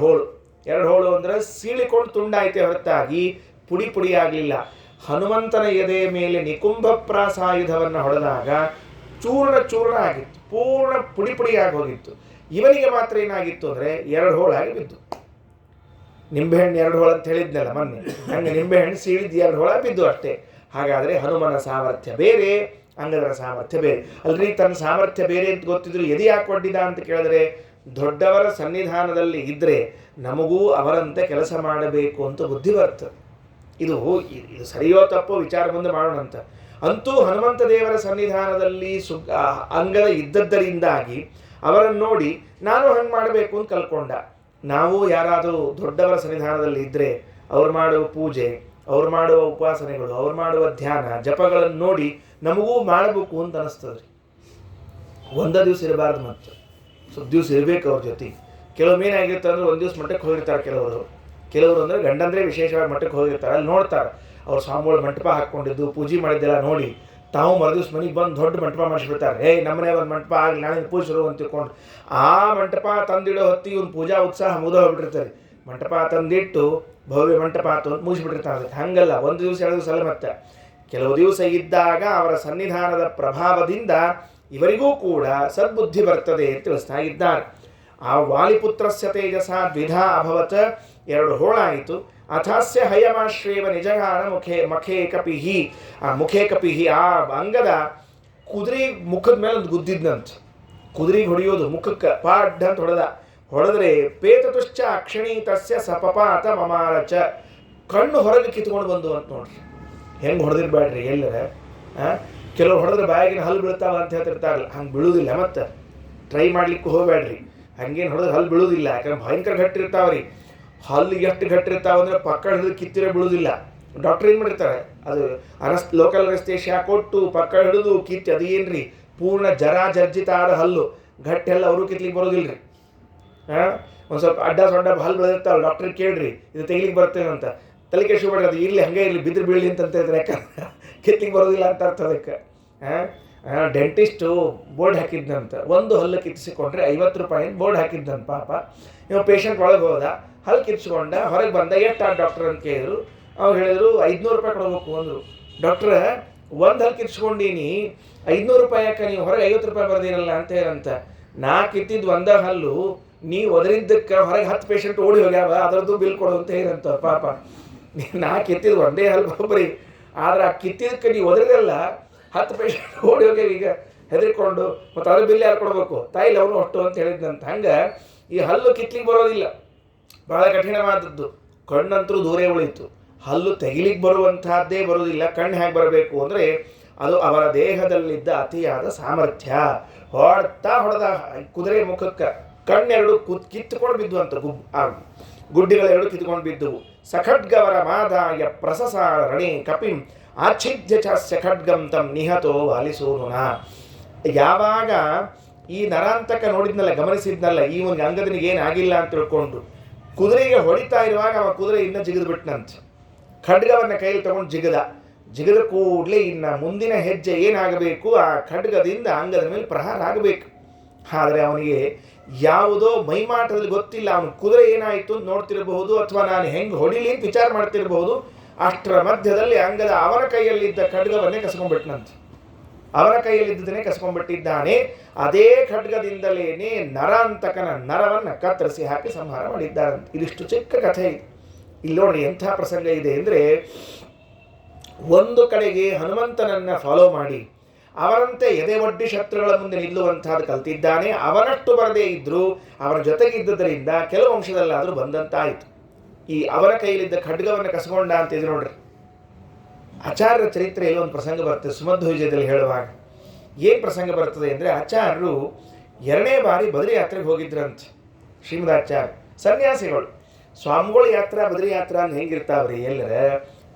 ಹೋಳು ಅಂದರೆ ಸೀಳಿಕೊಂಡು ತುಂಡಾಯ್ತೆ ಹೊರತಾಗಿ ಪುಡಿ ಪುಡಿ ಆಗಲಿಲ್ಲ. ಹನುಮಂತನ ಎದೆಯ ಮೇಲೆ ನಿಕುಂಭ ಪ್ರಾಸಾಯುಧವನ್ನು ಹೊಡೆದಾಗ ಚೂರ್ಣ ಆಗಿತ್ತು, ಪೂರ್ಣ ಪುಡಿ ಪುಡಿಯಾಗಿ ಹೋಗಿತ್ತು. ಇವನಿಗೆ ಮಾತ್ರ ಏನಾಗಿತ್ತು ಅಂದರೆ ಎರಡು ಹೋಳಾಗಿ ಬಿದ್ದು. ನಿಂಬೆಹಣ್ಣು ಎರಡು ಹೋಳು ಅಂತ ಹೇಳಿದ್ನಲ್ಲ ಮೊನ್ನೆ, ಹಂಗೆ ನಿಂಬೆಹಣ್ಣು ಸೀಳಿದ್ದು ಎರಡು ಹೋಳ ಬಿದ್ದು ಅಷ್ಟೇ. ಹಾಗಾದರೆ ಹನುಮನ ಸಾಮರ್ಥ್ಯ ಬೇರೆ, ಅಂಗದರ ಸಾಮರ್ಥ್ಯ ಬೇರೆ. ಅಲ್ರಿ, ತನ್ನ ಸಾಮರ್ಥ್ಯ ಬೇರೆ ಅಂತ ಗೊತ್ತಿದ್ರು ಎದೆ ಹಾಕೊಂಡಿದ್ದ ಅಂತ ಕೇಳಿದ್ರೆ, ದೊಡ್ಡವರ ಸನ್ನಿಧಾನದಲ್ಲಿ ಇದ್ದರೆ ನಮಗೂ ಅವರಂತೆ ಕೆಲಸ ಮಾಡಬೇಕು ಅಂತ ಬುದ್ಧಿ ಬರ್ತದೆ. ಇದು ಸರಿಯೋ ತಪ್ಪೋ ವಿಚಾರ ಮುಂದೆ ಮಾಡೋಣ ಅಂತ. ಅಂತೂ ಹನುಮಂತ ದೇವರ ಸನ್ನಿಧಾನದಲ್ಲಿ ಅಂಗದ ಇದ್ದದ್ದರಿಂದಾಗಿ ಅವರನ್ನು ನೋಡಿ ನಾನು ಹಂಗೆ ಮಾಡಬೇಕು ಅಂತ ಕಲ್ಕೊಂಡ. ನಾವು ಯಾರಾದರೂ ದೊಡ್ಡವರ ಸನ್ನಿಧಾನದಲ್ಲಿ ಇದ್ದರೆ ಅವ್ರು ಮಾಡುವ ಪೂಜೆ, ಅವ್ರು ಮಾಡುವ ಉಪಾಸನೆಗಳು, ಅವ್ರು ಮಾಡುವ ಧ್ಯಾನ ಜಪಗಳನ್ನು ನೋಡಿ ನಮಗೂ ಮಾಡಬೇಕು ಅಂತ ಅನಿಸ್ತದೆ. ಒಂದೇ ದಿವಸ ಇರಬಾರ್ದು, ಮತ್ತು ಸ್ವಲ್ಪ ದಿವಸ ಇರಬೇಕು ಅವ್ರ ಜೊತೆ. ಕೆಲವೊಮ್ಮೆ ಏನಾಗಿರುತ್ತೆ ಅಂದರೆ ಒಂದು ದಿವಸ ಮಟ್ಟಕ್ಕೆ ಹೋಗಿರ್ತಾರೆ ಕೆಲವರು ಅಂದರೆ ಗಂಡಂದ್ರೆ ವಿಶೇಷವಾಗಿ ಮಟ್ಟಕ್ಕೆ ಹೋಗಿರ್ತಾರೆ. ಅಲ್ಲಿ ನೋಡ್ತಾರೆ ಅವ್ರು ಸ್ವಾಮಿಗಳು ಮಂಟಪ ಹಾಕ್ಕೊಂಡಿದ್ದು ಪೂಜೆ ಮಾಡಿದ್ದೆಲ್ಲ ನೋಡಿ ತಾವು ಮರುದಿವ್ಸ ಮನೆಗೆ ಬಂದು ದೊಡ್ಡ ಮಂಟಪ ಮಾಡಿಸ್ಬಿಡ್ತಾರೆ. ನಮ್ಮನೆ ಒಂದು ಮಂಟಪ ಆಗಲಿ, ನಾಳೆ ಪೂಜೆ ಶುರು ಅಂತ ತಿಳ್ಕೊಂಡು ಆ ಮಂಟಪ ತಂದಿಡೋ ಹೊತ್ತಿಗೆ ಇವ್ನು ಪೂಜಾ ಉತ್ಸಾಹ ಮುಗಿದೋಗ್ಬಿಟ್ಟಿರ್ತಾರೆ. ಮಂಟಪ ತಂದಿಟ್ಟು ಭವ್ಯ ಮಂಟಪ ಅಂತ ಮುಗಿಸ್ಬಿಟ್ಟಿರ್ತಾರೆ. ಹಂಗಲ್ಲ, ಒಂದು ದಿವಸ ಎರಡು ದಿವಸ ಅಲ್ಲ, ಮತ್ತೆ ಕೆಲವು ದಿವಸ ಇದ್ದಾಗ ಅವರ ಸನ್ನಿಧಾನದ ಪ್ರಭಾವದಿಂದ ಇವರಿಗೂ ಕೂಡ ಸದ್ಬುದ್ಧಿ ಬರ್ತದೆ ಅಂತ ತಿಳಿಸ್ತಾ ಇದ್ದಾರೆ. ಆ ವಾಲಿಪುತ್ರಸ್ಯ ತೇಜಸ ದ್ವಿಧಾ ಅಭವತ್, ಎರಡು ಹೋಳಾಯಿತು. ಅಥಾಸ್ಯ ಹಯಮಾಶ್ರೇವ ನಿಜಗಾನ ಮುಖೇ ಕಪಿಹಿ, ಆ ಮುಖೇ ಕಪಿಹಿ, ಆ ಅಂಗದ ಕುದುರೆ ಮುಖದ ಮೇಲೆ ಒಂದು ಗುದ್ದಿದ್ನಂತ. ಕುದುರೆಗೆ ಹೊಡೆಯೋದು ಮುಖಕ್ಕೆ ಪಾಡ್ ಅಂತ ಹೊಡೆದ್ರೆ ಪೇತತುಶ್ಚ ಅಕ್ಷಣೀತಸ್ಯ ಸಪಪಾತ ಮಮಾರಚ, ಕಣ್ಣು ಹೊರಗೆ ಕಿತ್ಕೊಂಡು ಬಂದು ಅಂತ ನೋಡ್ರಿ. ಹೆಂಗೆ ಹೊಡೆದಿರ್ಬೇಡ್ರಿ ಎಲ್ಲರ. ಕೆಲವ್ರು ಹೊಡೆದ್ರೆ ಬಾಯಾಗಿನ ಹಲ್ಲು ಬೀಳ್ತಾವ ಅಂತ ಹೇಳ್ತಿರ್ತಾರಲ್ಲ, ಹಂಗೆ ಬೀಳುವುದಿಲ್ಲ. ಮತ್ತು ಟ್ರೈ ಮಾಡ್ಲಿಕ್ಕೆ ಹೋಗಬೇಡ್ರಿ, ಹಂಗೇನು ಹೊಡೆದ್ರೆ ಹಲ್ಲು ಬೀಳುವುದಿಲ್ಲ. ಯಾಕಂದ್ರೆ ಭಯಂಕರ ಗಟ್ಟಿರ್ತಾವ್ರಿ. ಹಲ್ಲು ಎಷ್ಟು ಗಟ್ಟಿರ್ತಾವ ಅಂದರೆ ಪಕ್ಕ ಹಿಡಿದು ಕಿತ್ತಿರೋ ಬೀಳುವುದಿಲ್ಲ. ಡಾಕ್ಟ್ರ್ ಏನು ಮಾಡಿರ್ತಾರೆ, ಅದು ಲೋಕಲ್ ಅನಸ್ತೇಷಿಯಾ ಕೊಟ್ಟು ಪಕ್ಕ ಹಿಡಿದು ಕಿತ್ತು ಅದು ಏನ್ರಿ ಪೂರ್ಣ ಜರ್ಜಿತ ಆದ ಹಲ್ಲು ಗಟ್ಟೆಲ್ಲ ಅವರು ಕಿತ್ಲಿಕ್ಕೆ ಬರೋದಿಲ್ಲ ರೀ. ಒಂದು ಸ್ವಲ್ಪ ಅಡ್ಡ ಸೊಡ್ಡ ಹಲ್ಲು ಬೆಳೆದಿರ್ತಾವಲ್ಲ, ಡಾಕ್ಟ್ರಿಗೆ ಕೇಳ್ರಿ ಇದು ತೆಗಿಲಿಕ್ಕೆ ಬರ್ತೇನೆ ಅಂತ. ತಲೆ ಕೆಡಿಸ್ಕೊಬೇಡ್ರಿ, ಅದು ಇರಲಿ ಹಂಗೆ ಇರಲಿ ಬಿದ್ರು ಬೀಳಲಿ ಅಂತ ಹೇಳ್ತಾರೆ, ಯಾಕಂದ್ರೆ ಕಿತ್ಲಿಕ್ಕೆ ಬರೋದಿಲ್ಲ ಅಂತ ಅರ್ಥ ಅದಕ್ಕೆ. ಡೆಂಟಿಸ್ಟು ಬೋರ್ಡ್ ಹಾಕಿದ್ನಂತ, ಒಂದು ಹಲ್ಲು ಕಿತ್ತಿಸಿಕೊಂಡ್ರೆ 50 ರೂಪಾಯಿ ಬೋರ್ಡ್ ಹಾಕಿದ್ದಂತ. ಪಾಪ ನೀವು ಪೇಷಂಟ್ ಒಳಗೆ ಹೋದ, ಹಲ್ಲು ಕಿತ್ಸ್ಕೊಂಡ, ಹೊರಗೆ ಬಂದ, ಎಷ್ಟು ಆ ಡಾಕ್ಟರ್ ಅಂತ ಕೇಳಿದ್ರು. ಅವ್ರು ಹೇಳಿದ್ರು 500 ರೂಪಾಯಿ ಕೊಡಬೇಕು ಅಂದರು. ಡಾಕ್ಟ್ರ ಒಂದು ಹಲ್ಲು ಕಿತ್ಸ್ಕೊಂಡೀನಿ, 500 ರೂಪಾಯಿ ಯಾಕೆ, ನೀವು ಹೊರಗೆ 50 ರೂಪಾಯಿ ಬರ್ದಿರಲ್ಲ ಅಂತ ಹೇಳಂತ. ನಾ ಕಿತ್ತಿದ್ದು ಒಂದ ಹಲ್ಲು, ನೀವು ಒದರಿದ್ದಕ್ಕೆ ಹೊರಗೆ 10 ಪೇಷಂಟ್ ಓಡಿ ಹೋಗ್ಯಾವ, ಅದರದ್ದು ಬಿಲ್ ಕೊಡು ಅಂತ ಹೇಳಂತ. ಪಾಪ ನಾ ಕಿತ್ತಿದ್ದು ಒಂದೇ ಹಲ್ಲು ಬರೋಬ್ಬರಿ, ಆದ್ರೆ ಆ ಕಿತ್ತಿದ್ದಕ್ಕೆ ನೀವು ಒದರಿದಲ್ಲ 10 ಪೇಷಂಟ್ ಓಡಿ ಹೋಗ್ಯಾವ, ಈಗ ಹೆದರಿಕೊಂಡು ಮತ್ತು ಅದ್ರ ಬಿಲ್ ಯಾರು ಕೊಡಬೇಕು, ತಾಯಿಲಿ ಅವನು ಅಷ್ಟು ಅಂತ ಹೇಳಿದ್ದಂತ. ಹಂಗೆ ಈ ಹಲ್ಲು ಕಿತ್ಲಿಕ್ಕೆ ಬರೋದಿಲ್ಲ, ಭಾಳ ಕಠಿಣವಾದದ್ದು. ಕಣ್ಣಂತರೂ ದೂರೇ ಉಳಿತು, ಹಲ್ಲು ತೆಗಿಲಿಕ್ಕೆ ಬರುವಂತಹದ್ದೇ ಬರುವುದಿಲ್ಲ. ಕಣ್ಣು ಹೇಗೆ ಬರಬೇಕು ಅಂದರೆ ಅದು ಅವರ ದೇಹದಲ್ಲಿದ್ದ ಅತಿಯಾದ ಸಾಮರ್ಥ್ಯ. ಹೊಡೆದ ಕುದುರೆ ಮುಖಕ್ಕೆ ಕಣ್ಣೆರಡು ಕಿತ್ತುಕೊಂಡು ಬಿದ್ದು ಅಂತ, ಗುಡ್ಡಿಗಳೆರಡು ಕಿತ್ಕೊಂಡು ಬಿದ್ದುವು. ಸಖಡ್ಗವರ ಮಾದಾಯ ಪ್ರಸಸಾರ ರಣೆ ಕಪಿಂ ಆಚ್ಛಿದ್ಯ ಚಾಸ್ಯ ಖಡ್ಗಂ ತಂ ನಿಹತೋ ವಾಲಿಸೋನುನ. ಯಾವಾಗ ಈ ನರಾಂತಕ ನೋಡಿದ್ನಲ್ಲ, ಗಮನಿಸಿದ್ನಲ್ಲ, ಇವನಿಗೆ ಅಂಗದನಿಗೆ ಏನಾಗಿಲ್ಲ ಅಂತ ತಿಳ್ಕೊಂಡು ಕುದುರೆಗೆ ಹೊಡಿತಾ ಇರುವಾಗ ಅವ ಕುದುರೆ ಇನ್ನೂ ಜಿಗಿದು ಬಿಟ್ಟನಂತ. ಖಡ್ಗವನ್ನು ಕೈಯಲ್ಲಿ ತಗೊಂಡು ಜಿಗದ ಕೂಡಲೇ ಇನ್ನು ಮುಂದಿನ ಹೆಜ್ಜೆ ಏನಾಗಬೇಕು, ಆ ಖಡ್ಗದಿಂದ ಅಂಗದ ಮೇಲೆ ಪ್ರಹಾರ ಆಗಬೇಕು. ಆದರೆ ಅವನಿಗೆ ಯಾವುದೋ ಮೈಮಾಟದಲ್ಲಿ ಗೊತ್ತಿಲ್ಲ, ಅವನು ಕುದುರೆ ಏನಾಯಿತು ಅಂತ ನೋಡ್ತಿರಬಹುದು, ಅಥವಾ ನಾನು ಹೆಂಗೆ ಹೊಡಿಲಿ ಅಂತ ವಿಚಾರ ಮಾಡ್ತಿರಬಹುದು. ಅಷ್ಟರ ಮಧ್ಯದಲ್ಲಿ ಅಂಗದ ಅವನ ಕೈಯಲ್ಲಿದ್ದ ಖಡ್ಗವನ್ನೇ ಕಸ್ಕೊಂಡ್ಬಿಟ್ನಂತೆ. ಅವನ ಕೈಯಲ್ಲಿದ್ದದನ್ನೇ ಕಸ್ಕೊಂಡ್ಬಿಟ್ಟಿದ್ದಾನೆ. ಅದೇ ಖಡ್ಗದಿಂದಲೇ ನರಾಂತಕನ ನರವನ್ನು ಕತ್ತರಿಸಿ ಹಾಕಿ ಸಂಹಾರ ಮಾಡಿದ್ದಾರಂತೆ. ಇದಿಷ್ಟು ಚಿಕ್ಕ ಕಥೆ ಇದೆ. ಇಲ್ಲಿ ನೋಡಿ ಎಂಥ ಪ್ರಸಂಗ ಇದೆ ಅಂದರೆ, ಒಂದು ಕಡೆಗೆ ಹನುಮಂತನನ್ನು ಫಾಲೋ ಮಾಡಿ ಅವರಂತೆ ಎದೆ ಒಡ್ಡಿ ಶತ್ರುಗಳ ಮುಂದೆ ನಿಲ್ಲುವಂತಹದ್ದು ಕಲ್ತಿದ್ದಾನೆ. ಅವನಷ್ಟು ಬರದೇ ಇದ್ದರೂ ಅವನ ಜೊತೆಗಿದ್ದುದರಿಂದ ಕೆಲವು ಅಂಶದಲ್ಲಾದರೂ ಬಂದಂತಾಯಿತು. ಈ ಅವನ ಕೈಯಲ್ಲಿದ್ದ ಖಡ್ಗವನ್ನು ಕಸ್ಕೊಂಡ ಅಂತಿದ್ರು ನೋಡ್ರಿ. ಆಚಾರ್ಯರ ಚರಿತ್ರೆಯಲ್ಲಿ ಒಂದು ಪ್ರಸಂಗ ಬರ್ತದೆ, ಸುಮಧ್ವ ವಿಜಯದಲ್ಲಿ ಹೇಳುವಾಗ. ಏನು ಪ್ರಸಂಗ ಬರ್ತದೆ ಅಂದರೆ, ಆಚಾರ್ಯರು 2ನೇ ಬಾರಿ ಬದರಿ ಯಾತ್ರೆಗೆ ಹೋಗಿದ್ರಂತೆ. ಶ್ರೀಮದಾಚಾರ್ಯ ಸನ್ಯಾಸಿಗಳು ಸ್ವಾಮಿಗಳ ಯಾತ್ರಾ ಬದರಿ ಯಾತ್ರಾ ಅಂತ ಹೆಂಗಿರ್ತಾವ್ರಿ, ಎಲ್ಲರ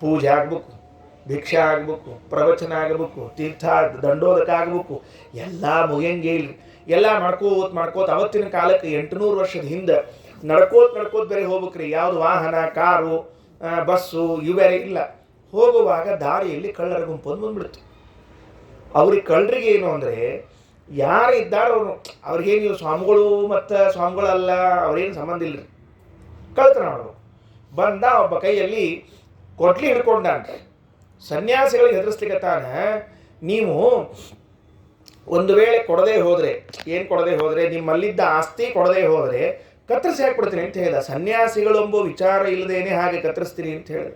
ಪೂಜೆ ಆಗ್ಬೇಕು, ಭಿಕ್ಷೆ ಆಗ್ಬೇಕು, ಪ್ರವಚನ ಆಗಬೇಕು, ತೀರ್ಥ ದಂಡೋದಕ ಆಗಬೇಕು, ಎಲ್ಲ ಮುಗಿಯಂಗೆ ಇಲ್ರಿ. ಎಲ್ಲ ಮಾಡ್ಕೋತ ಅವತ್ತಿನ ಕಾಲಕ್ಕೆ 800 ವರ್ಷದ ಹಿಂದೆ ನಡ್ಕೋತ ಬೇರೆ ಹೋಗ್ಬೇಕ್ರಿ. ಯಾವುದು ವಾಹನ, ಕಾರು, ಬಸ್ಸು ಇವು ಬೇರೆ ಇಲ್ಲ. ಹೋಗುವಾಗ ದಾರಿಯಲ್ಲಿ ಕಳ್ಳರ ಗುಂಪು ಬಂದ್ಬಿಡ್ತು. ಅವ್ರಿಗೆ ಕಳ್ಳರಿಗೆ ಏನು ಅಂದರೆ, ಯಾರು ಇದ್ದಾರೋ ಅವ್ರಿಗೇನು ನೀವು ಸ್ವಾಮಿಗಳು ಮತ್ತು ಸ್ವಾಮಿಗಳಲ್ಲ, ಅವ್ರೇನು ಸಂಬಂಧ ಇಲ್ಲರಿ. ಕಳ್ತನ ಮಾಡೋದು ಬಂದ, ಒಬ್ಬ ಕೈಯಲ್ಲಿ ಕೊಟ್ಲಿ ಹಿಡ್ಕೊಂಡಾನ. ಸನ್ಯಾಸಿಗಳಿಗೆ ಹೆದರಿಸ್ಲಿಕ್ಕೆ ತಾನ, ನೀವು ಒಂದು ವೇಳೆ ಕೊಡದೆ ಹೋದರೆ, ಏನು ಕೊಡದೆ ಹೋದರೆ, ನಿಮ್ಮಲ್ಲಿದ್ದ ಆಸ್ತಿ ಕೊಡದೆ ಹೋದರೆ ಕತ್ತರಿಸಿ ಹಾಕ್ಬಿಡ್ತೀನಿ ಅಂತ ಹೇಳಿದ. ಸನ್ಯಾಸಿಗಳೆಂಬ ವಿಚಾರ ಇಲ್ಲದೇನೆ ಹಾಗೆ ಕತ್ತರಿಸ್ತೀನಿ ಅಂತ ಹೇಳಿದ.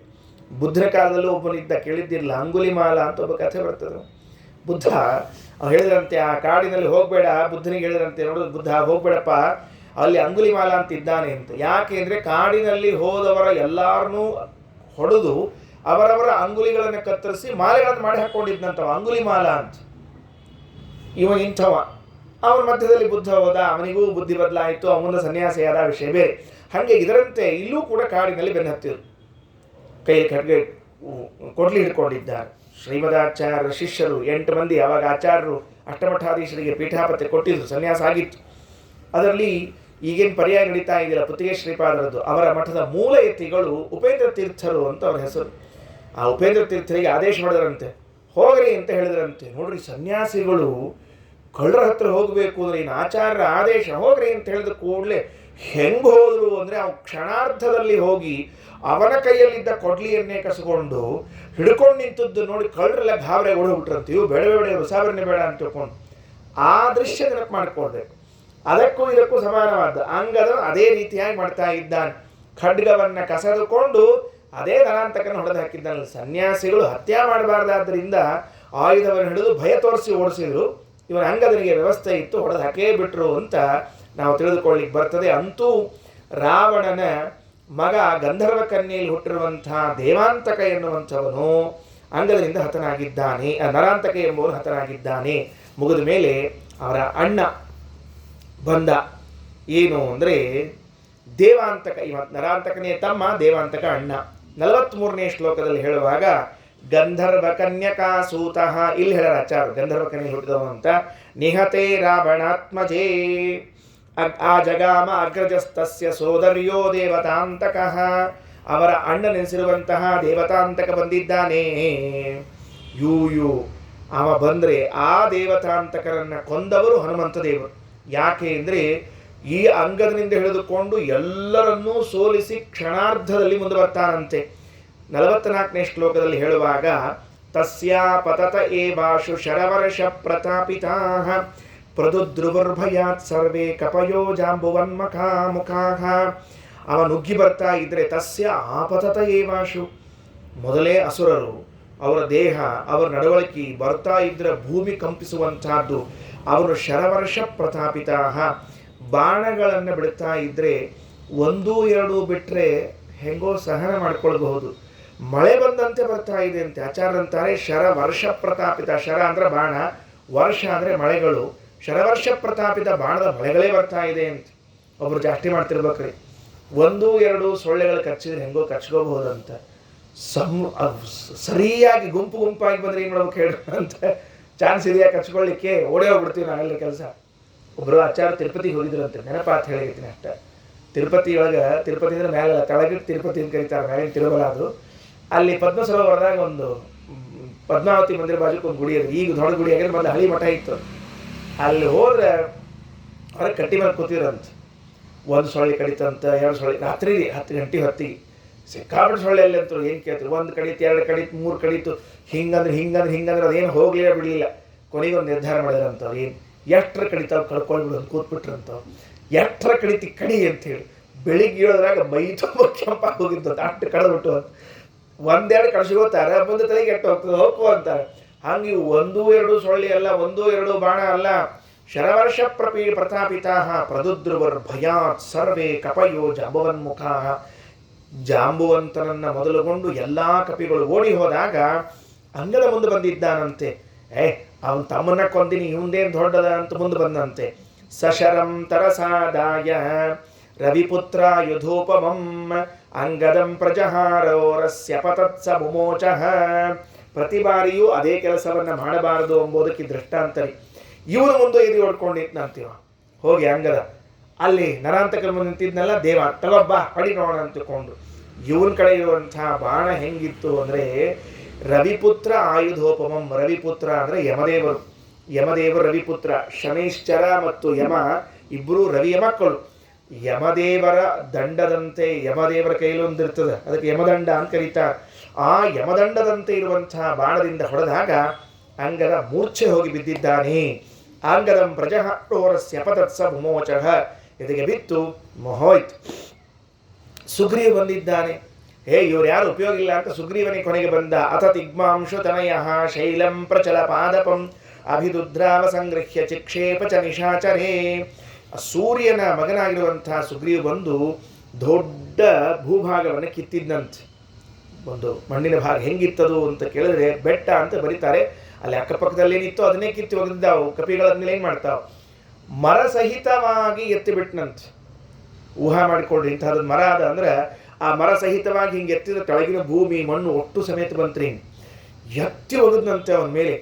ಬುದ್ಧನ ಕಾಲದಲ್ಲೂ ಒಬ್ಬನಿದ್ದ, ಕೇಳಿದ್ದಿರಲಿಲ್ಲ, ಅಂಗುಲಿಮಾಲ ಅಂತ ಒಬ್ಬ ಕಥೆ ಬರ್ತದೆ. ಬುದ್ಧ ಹೇಳಿದ್ರಂತೆ, ಆ ಕಾಡಿನಲ್ಲಿ ಹೋಗಬೇಡ. ಬುದ್ಧನಿಗೆ ಹೇಳಿದ್ರಂತೆ, ನೋಡೋದು ಬುದ್ಧ ಹೋಗಬೇಡಪ್ಪ, ಅಲ್ಲಿ ಅಂಗುಲಿಮಾಲ ಅಂತ ಇದ್ದಾನೆ ಅಂತ. ಯಾಕೆ ಅಂದರೆ, ಕಾಡಿನಲ್ಲಿ ಹೋದವರ ಎಲ್ಲರನ್ನೂ ಹೊಡೆದು ಅವರವರ ಅಂಗುಲಿಗಳನ್ನು ಕತ್ತರಿಸಿ ಮಾಲೆಗಳನ್ನು ಮಾಡಿ ಹಾಕ್ಕೊಂಡಿದ್ದಂಥವ ಅಂಗುಲಿಮಾಲ ಅಂತ. ಇವ ಇಂಥವ. ಅವನ ಮಧ್ಯದಲ್ಲಿ ಬುದ್ಧ ಹೋದ, ಅವನಿಗೂ ಬುದ್ಧಿ ಬದಲಾಯಿತು, ಅವನ ಸನ್ಯಾಸಿಯಾದ ವಿಷಯ ಬೇರೆ. ಹಾಗೆ ಇದರಂತೆ ಇಲ್ಲೂ ಕೂಡ ಕಾಡಿನಲ್ಲಿ ಬೆನ್ನು ಹತ್ತಿರು. ಕೈ ಖಡ್ಗೆ ಕೊಡ್ಲಿ ಹಿಡ್ಕೊಂಡಿದ್ದಾರೆ. ಶ್ರೀಮದಾಚಾರ್ಯರ ಶಿಷ್ಯರು 8 ಮಂದಿ. ಅವಾಗ ಆಚಾರ್ಯರು ಅಷ್ಟಮಠಾಧೀಶರಿಗೆ ಪೀಠಾಪತ್ರೆ ಕೊಟ್ಟಿದ್ರು, ಸನ್ಯಾಸ ಆಗಿತ್ತು. ಅದರಲ್ಲಿ ಈಗೇನು ಪರ್ಯಾಯ ನಡೀತಾ ಇದೆಯಲ್ಲ, ಪುತ್ತಿಗೆ ಶ್ರೀಪಾದರದ್ದು, ಅವರ ಮಠದ ಮೂಲ ಯತಿಗಳು ಉಪೇಂದ್ರ ತೀರ್ಥರು ಅಂತ ಅವರ ಹೆಸರು. ಆ ಉಪೇಂದ್ರ ತೀರ್ಥರಿಗೆ ಆದೇಶ ಮಾಡಿದ್ರಂತೆ, ಹೋಗ್ರಿ ಅಂತ ಹೇಳಿದ್ರಂತೆ. ನೋಡ್ರಿ, ಸನ್ಯಾಸಿಗಳು ಕಳ್ಳರ ಹತ್ರ ಹೋಗಬೇಕು ಅಂದರೆ ಇನ್ನು ಆಚಾರ್ಯರ ಆದೇಶ, ಹೋಗ್ರಿ ಅಂತ ಹೇಳಿದ ಕೂಡಲೇ ಹೆಂಗೆ ಹೋದರು ಅಂದರೆ, ಅವ್ನು ಕ್ಷಣಾರ್ಧದಲ್ಲಿ ಹೋಗಿ ಅವನ ಕೈಯಲ್ಲಿದ್ದ ಕೊಡ್ಲಿಯನ್ನೇ ಕಸ್ಕೊಂಡು ಹಿಡ್ಕೊಂಡು ನಿಂತದ್ದು ನೋಡಿ ಕಳ್ಳರೆಲ್ಲ ಗಾಬರಿ ಓಡೋಗ್ಬಿಟ್ರಂತೆ. ಇವು ಬೇಡ ಸಾಬರನ್ನೇ ಬೇಡ ಅಂತ ತಿಳ್ಕೊಂಡು ಆ ದೃಶ್ಯ ನೆನಪು ಮಾಡಿಕೊಳ್ಬೇಕು. ಅದಕ್ಕೂ ಇದಕ್ಕೂ ಸಮಾನವಾದ ಅಂಗದ ಅದೇ ರೀತಿಯಾಗಿ ಮಾಡ್ತಾ ಇದ್ದಾನೆ. ಖಡ್ಗವನ್ನು ಕಸದುಕೊಂಡು ಅದೇ ನರಾಂತಕನ ಹೊಡೆದು ಹಾಕಿದ್ದಾನಲ್ಲ. ಸನ್ಯಾಸಿಗಳು ಹತ್ಯೆ ಮಾಡಬಾರ್ದಾದ್ದರಿಂದ ಆಯುಧವನ್ನು ಹಿಡಿದು ಭಯ ತೋರಿಸಿ ಓಡಿಸಿದ್ರು. ಇವನ ಅಂಗದನಿಗೆ ವ್ಯವಸ್ಥೆ ಇತ್ತು, ಹೊಡೆದು ಹಾಕೇ ಬಿಟ್ರು ಅಂತ ನಾವು ತಿಳಿದುಕೊಳ್ಳಿಕ್ಕೆ ಬರ್ತದೆ. ಅಂತೂ ರಾವಣನ ಮಗ ಗಂಧರ್ವ ಕನ್ಯೆಯಲ್ಲಿ ಹುಟ್ಟಿರುವಂತಹ ದೇವಾಂತಕ ಎನ್ನುವಂಥವನು ಅಂಗದನಿಂದ ಹತನಾಗಿದ್ದಾನೆ. ನರಾಂತಕ ಎಂಬುವನು ಹತನಾಗಿದ್ದಾನೆ. ಮುಗಿದ ಮೇಲೆ ಅವರ ಅಣ್ಣ ಬಂದ. ಏನು ಅಂದರೆ ದೇವಾಂತಕ, ಇವ ನರಾಂತಕನೇ ತಮ್ಮ, ದೇವಾಂತಕ ಅಣ್ಣ. 43ನೇ ಶ್ಲೋಕದಲ್ಲಿ ಹೇಳುವಾಗ ಗಂಧರ್ವ ಕನ್ಯಕಾ ಸೂತಃ, ಇಲ್ಲಿ ಹೇಳಾರ ಆಚಾರ್ಯ ಗಂಧರ್ವ ಕನ್ಯೆ ಹುಟ್ಟಿದವ ಅಂತ. ನಿಹತೆ ರಾವಣಾತ್ಮಜೇ ಆ ಜಗಾಮ ಅಗ್ರಜಸ್ತಸ್ಯ ಸೋದರ್ಯೋ ದೇವತಾಂತಕಃ, ಅವರ ಅಣ್ಣ ನೆನೆಸಿರುವಂತಹ ದೇವತಾಂತಕ ಬಂದಿದ್ದಾನೆ. ಯೂ ಅವ ಬಂದರೆ ಆ ದೇವತಾಂತಕರನ್ನು ಕೊಂದವರು ಹನುಮಂತ ದೇವರು. ಯಾಕೆ ಅಂದರೆ ಈ ಅಂಗದನಿಂದ ಹಿಡಿದುಕೊಂಡು ಎಲ್ಲರನ್ನೂ ಸೋಲಿಸಿ ಕ್ಷಣಾರ್ಧದಲ್ಲಿ ಮುಂದೆ ಬರ್ತಾನಂತೆ. 44ನೇ ಶ್ಲೋಕದಲ್ಲಿ ಹೇಳುವಾಗ ತಸ್ಯಾ ಪತತ ಏವಾಶು ಶರವರ್ಷ ಪ್ರತಾಪಿತಾಃ ಪ್ರದುದ್ರುವರ್ಭಯಾತ್ ಸರ್ವೇ ಕಪಯೋ ಜಾಂಬುವನ್ಮಖಾ ಮುಖಾಃ. ಅವ ನುಗ್ಗಿ ಬರ್ತಾ ಇದ್ರೆ ತಸ್ಯ ಆಪತತ ಏವಾಶು, ಮೊದಲೇ ಅಸುರರು, ಅವರ ದೇಹ, ಅವರ ನಡವಳಿಕೆ ಬರ್ತಾ ಇದ್ರೆ ಭೂಮಿ ಕಂಪಿಸುವಂತಹದ್ದು. ಅವರು ಶರವರ್ಷ ಪ್ರತಾಪಿತಾಃ, ಬಾಣಗಳನ್ನು ಬಿಡ್ತಾ ಇದ್ರೆ 1-2 ಬಿಟ್ಟರೆ ಹೆಂಗೋ ಸಹನ ಮಾಡ್ಕೊಳ್ಬಹುದು. ಮಳೆ ಬಂದಂತೆ ಬರ್ತಾ ಇದೆ ಅಂತೆ. ಆಚಾರ್ಯರಂತಾರೆ ಶರವರ್ಷ ಪ್ರತಾಪಿತ, ಶರ ಅಂದ್ರೆ ಬಾಣ, ವರ್ಷ ಅಂದರೆ ಮಳೆಗಳು. ಶರವರ್ಷ ಪ್ರತಾಪಿತ ಬಾಣದ ಮಳೆಗಳೇ ಬರ್ತಾ ಇದೆ ಅಂತ. ಒಬ್ರು ಜಾಸ್ತಿ ಮಾಡ್ತಿರ್ಬೇಕ್ರಿ. 1-2 ಸೊಳ್ಳೆಗಳು ಕಚ್ಚಿದ್ರೆ ಹೆಂಗೋ ಕಚ್ಕೋಬಹುದಂತ. ಸರಿಯಾಗಿ ಗುಂಪಾಗಿ ಬಂದರೆ ಏನು ಮಾಡ್ಬೇಕು ಹೇಳಿ ಅಂತ ಚಾನ್ಸ್ ಇದೆಯಾ ಕಚ್ಕೊಳ್ಳಿಕ್ಕೆ? ಓಡೇ ಹೋಗ್ಬಿಡ್ತೀವಿ ನಾವೆಲ್ಲ ಕೆಲಸ. ಒಬ್ಬರು ಆಚಾರ್ಯ ತಿರುಪತಿಗೆ ಹೋಗಿದ್ರಂತೆ, ನೆನಪಾತ್ ಹೇಳಿರ್ತೀನಿ ಅಷ್ಟೇ. ತಿರುಪತಿ ಅಂದರೆ ಮೇಲೆ ಕೆಳಗಿಟ್ಟು ತಿರುಪತಿ ಅಂತ ಕರೀತಾರೆ, ಮೇಲಿನ ತಿರುಮಲ ಅದು. ಅಲ್ಲಿ ಪದ್ಮ ಸರೋವರದಾಗ ಒಂದು ಪದ್ಮಾವತಿ ಮಂದಿರ ಬಾಜುಕ್ಕೆ ಒಂದು ಗುಡಿ ಇದೆ. ಈಗ ದೊಡ್ಡ ಗುಡಿ ಆಗಿದ್ರೆ ಮೊದಲು ಹಳಿ ಮಠ ಇತ್ತು. ಅಲ್ಲಿ ಹೋದ್ರೆ ಹೊರಗೆ ಕಟ್ಟಿ ಮೇಲೆ ಕೂತಿರಂತ. 1 ಸೊಳ್ಳೆ ಕಡಿತಂತ, 2 ಸೊಳ್ಳೆ, ರಾತ್ರಿ 10 ಗಂಟೆ ಹೊತ್ತಿಗೆ ಸಿಕ್ಕಾಬಿಟ್ಟು ಸೊಳ್ಳೆ ಅಲ್ಲಿ ಅಂತರು. ಏನು ಕೇಳ್ತಾರೆ, 1 ಕಡಿತು, 2 ಕಡಿತು, 3 ಕಡಿತು, ಹಿಂಗಂದ್ರೆ ಅದೇನು ಹೋಗ್ಲಿಲ್ಲ ಬಿಡಲಿಲ್ಲ. ಕೊನೆಗೊಂದು ನಿರ್ಧಾರ ಮಾಡಿದ್ರಂತವ್ರು, ಏನು ಎಷ್ಟರ ಕಡಿತಾವ್ ಕಳ್ಕೊಳ್ಬಿಡೋದು ಕೂತ್ಬಿಟ್ರಂತವ್ರು. ಎಷ್ಟರ ಕಡಿತಿ ಕಡಿ ಅಂತೇಳಿ ಬೆಳಿಗ್ಗೆ ಹೇಳೋದ್ರಾಗ ಮೈ ತುಂಬ ಕೆಂಪಾಗಿ ಹೋಗಿದ್ದು ಅಷ್ಟು ಕಳೆದ್ಬಿಟ್ಟು ಅಂತ. 1-2 ಕಳ್ಸಿಗೋತಾರೆ, ಮುಂದೆ ತಲೆಗೆ ಎಟ್ಟು ಹೋಗ್ತದೆ ಹೋಗು ಅಂತಾರೆ. ಹಂಗೆ 1-2 ಸೊಳ್ಳೆ ಅಲ್ಲ, 1-2 ಬಾಣ ಅಲ್ಲ. ಶರವರ್ಷ ಪ್ರತಾಪಿತಾಃ ಪ್ರದುದ್ರುವರ್ ಭಯಾತ್ ಸರ್ವೇ ಕಪಯೋ ಜಾಂಬವನ್ಮುಖಾಃ. ಜಾಂಬುವಂತನನ್ನ ಮೊದಲುಗೊಂಡು ಎಲ್ಲ ಕಪಿಗಳು ಓಡಿ ಹೋದಾಗ ಅಂಗದ ಮುಂದೆ ಬಂದಿದ್ದಾನಂತೆ. ಅವನು ತಮ್ಮನ್ನ ಕೊಂದಿನಿ, ಇವಂದೇನು ದೊಡ್ಡದ ಅಂತ ಮುಂದೆ ಬಂದಂತೆ. ಸಶರಂ ತರಸಾದಾಯ ರವಿಪುತ್ರ ಯುಧೋಪಮಂ ಅಂಗದಂ ಪ್ರಜಹಾರೋರಸ್ಯ ಪತತ್ಸ ಮುಮೋಚಃ. ಪ್ರತಿ ಬಾರಿಯೂ ಅದೇ ಕೆಲಸವನ್ನು ಮಾಡಬಾರದು ಎಂಬುದಕ್ಕೆ ದೃಷ್ಟಾಂತರಿ. ಇವನು ಮುಂದೆ ಎದಿ ಹೊಡ್ಕೊಂಡಿದ್ನಂತೀವ. ಹೋಗಿ ಅಂಗದ ಅಲ್ಲಿ ನರಾಂತಕರ ಮುಂದೆ ನಿಂತಿದ್ನಲ್ಲ, ದೇವ ತಗೊಬ್ಬ ಪಡಿ ನೋಡೋಣ ಅಂತ ತಿಳ್ಕೊಂಡು. ಇವನ ಕಡೆ ಇರುವಂತಹ ಬಾಣ ಹೆಂಗಿತ್ತು ಅಂದರೆ ರವಿಪುತ್ರ ಆಯುಧೋಪಮಂ. ರವಿಪುತ್ರ ಅಂದರೆ ಯಮದೇವರು ರವಿಪುತ್ರ. ಶನೈಶ್ಚರ ಮತ್ತು ಯಮ ಇಬ್ಬರು ರವಿಯ ಮಕ್ಕಳು. ಯಮದೇವರ ದಂಡದಂತೆ ಯಮದೇವರ ಕೈಲೊಂದಿರ್ತದೆ, ಅದಕ್ಕೆ ಯಮದಂಡ ಅಂತ ಕರೀತಾರೆ. ಆ ಯಮದಂಡದಂತೆ ಇರುವಂತಹ ಬಾಣದಿಂದ ಹೊಡೆದಾಗ ಅಂಗದ ಮೂರ್ಛೆ ಹೋಗಿ ಬಿದ್ದಿದ್ದಾನೆ. ಅಂಗದಂ ಪ್ರಜಹಾರೋರಸ್ಯ ಪತತ್ಸ ಮುಮೋಚಃ. ಎದೆಗೆ ಬಿತ್ತು ಮೊಹೋಯ್ತು. ಸುಗ್ರೀವ ಬಂದಿದ್ದಾನೆ. ಇವ್ರು ಯಾರು ಉಪಯೋಗ ಇಲ್ಲ ಅಂತ ಸುಗ್ರೀವನಿಗೆ ಕೊನೆಗೆ ಬಂದ. ಅಥ ತಿಗ್ಮಾಂಶು ತನಯಃ ಶೈಲಂ ಪ್ರಚಲ ಪಾದಪಂ ಅಭಿದುದ್ರಾವ ಸಂಗೃಹ್ಯ ಚಿಕ್ಷೇಪ ಚ ನಿಶಾಚರೇ. ಸೂರ್ಯನ ಮಗನಾಗಿರುವಂತಹ ಸುಗ್ರೀವ ಬಂದು ದೊಡ್ಡ ಭೂಭಾಗವನ್ನು ಕಿತ್ತಿದ್ದಂತೆ. ಒಂದು ಮಣ್ಣಿನ ಭಾಗ ಹೆಂಗಿತ್ತದು ಅಂತ ಕೇಳಿದ್ರೆ ಬೆಟ್ಟ ಅಂತ ಬರೀತಾರೆ. ಅಲ್ಲಿ ಅಕ್ಕಪಕ್ಕದಲ್ಲಿ ಏನಿತ್ತು ಅದನ್ನೇ ಕಿತ್ತಿ ಒಗೆದಿದ್ದಾವು. ಕಪಿಗಳನ್ನೆಲ್ಲ ಏನು ಮಾಡ್ತಾವೆ, ಮರ ಸಹಿತವಾಗಿ ಎತ್ತಿಬಿಟ್ನಂತೆ. ಊಹಾ ಮಾಡಿಕೊಡ್ರಿ, ಇಂಥದ್ದು ಮರ ಅದ ಅಂದ್ರೆ ಆ ಮರ ಸಹಿತವಾಗಿ ಹಿಂಗೆ ಎತ್ತಿದ ಕೆಳಗಿನ ಭೂಮಿ ಮಣ್ಣು ಒಟ್ಟು ಸಮೇತ ಬಂತ್ರಿ. ಎತ್ತಿ ಒಗದ್ನಂತೆ ಅವನ ಮೇಲೆ.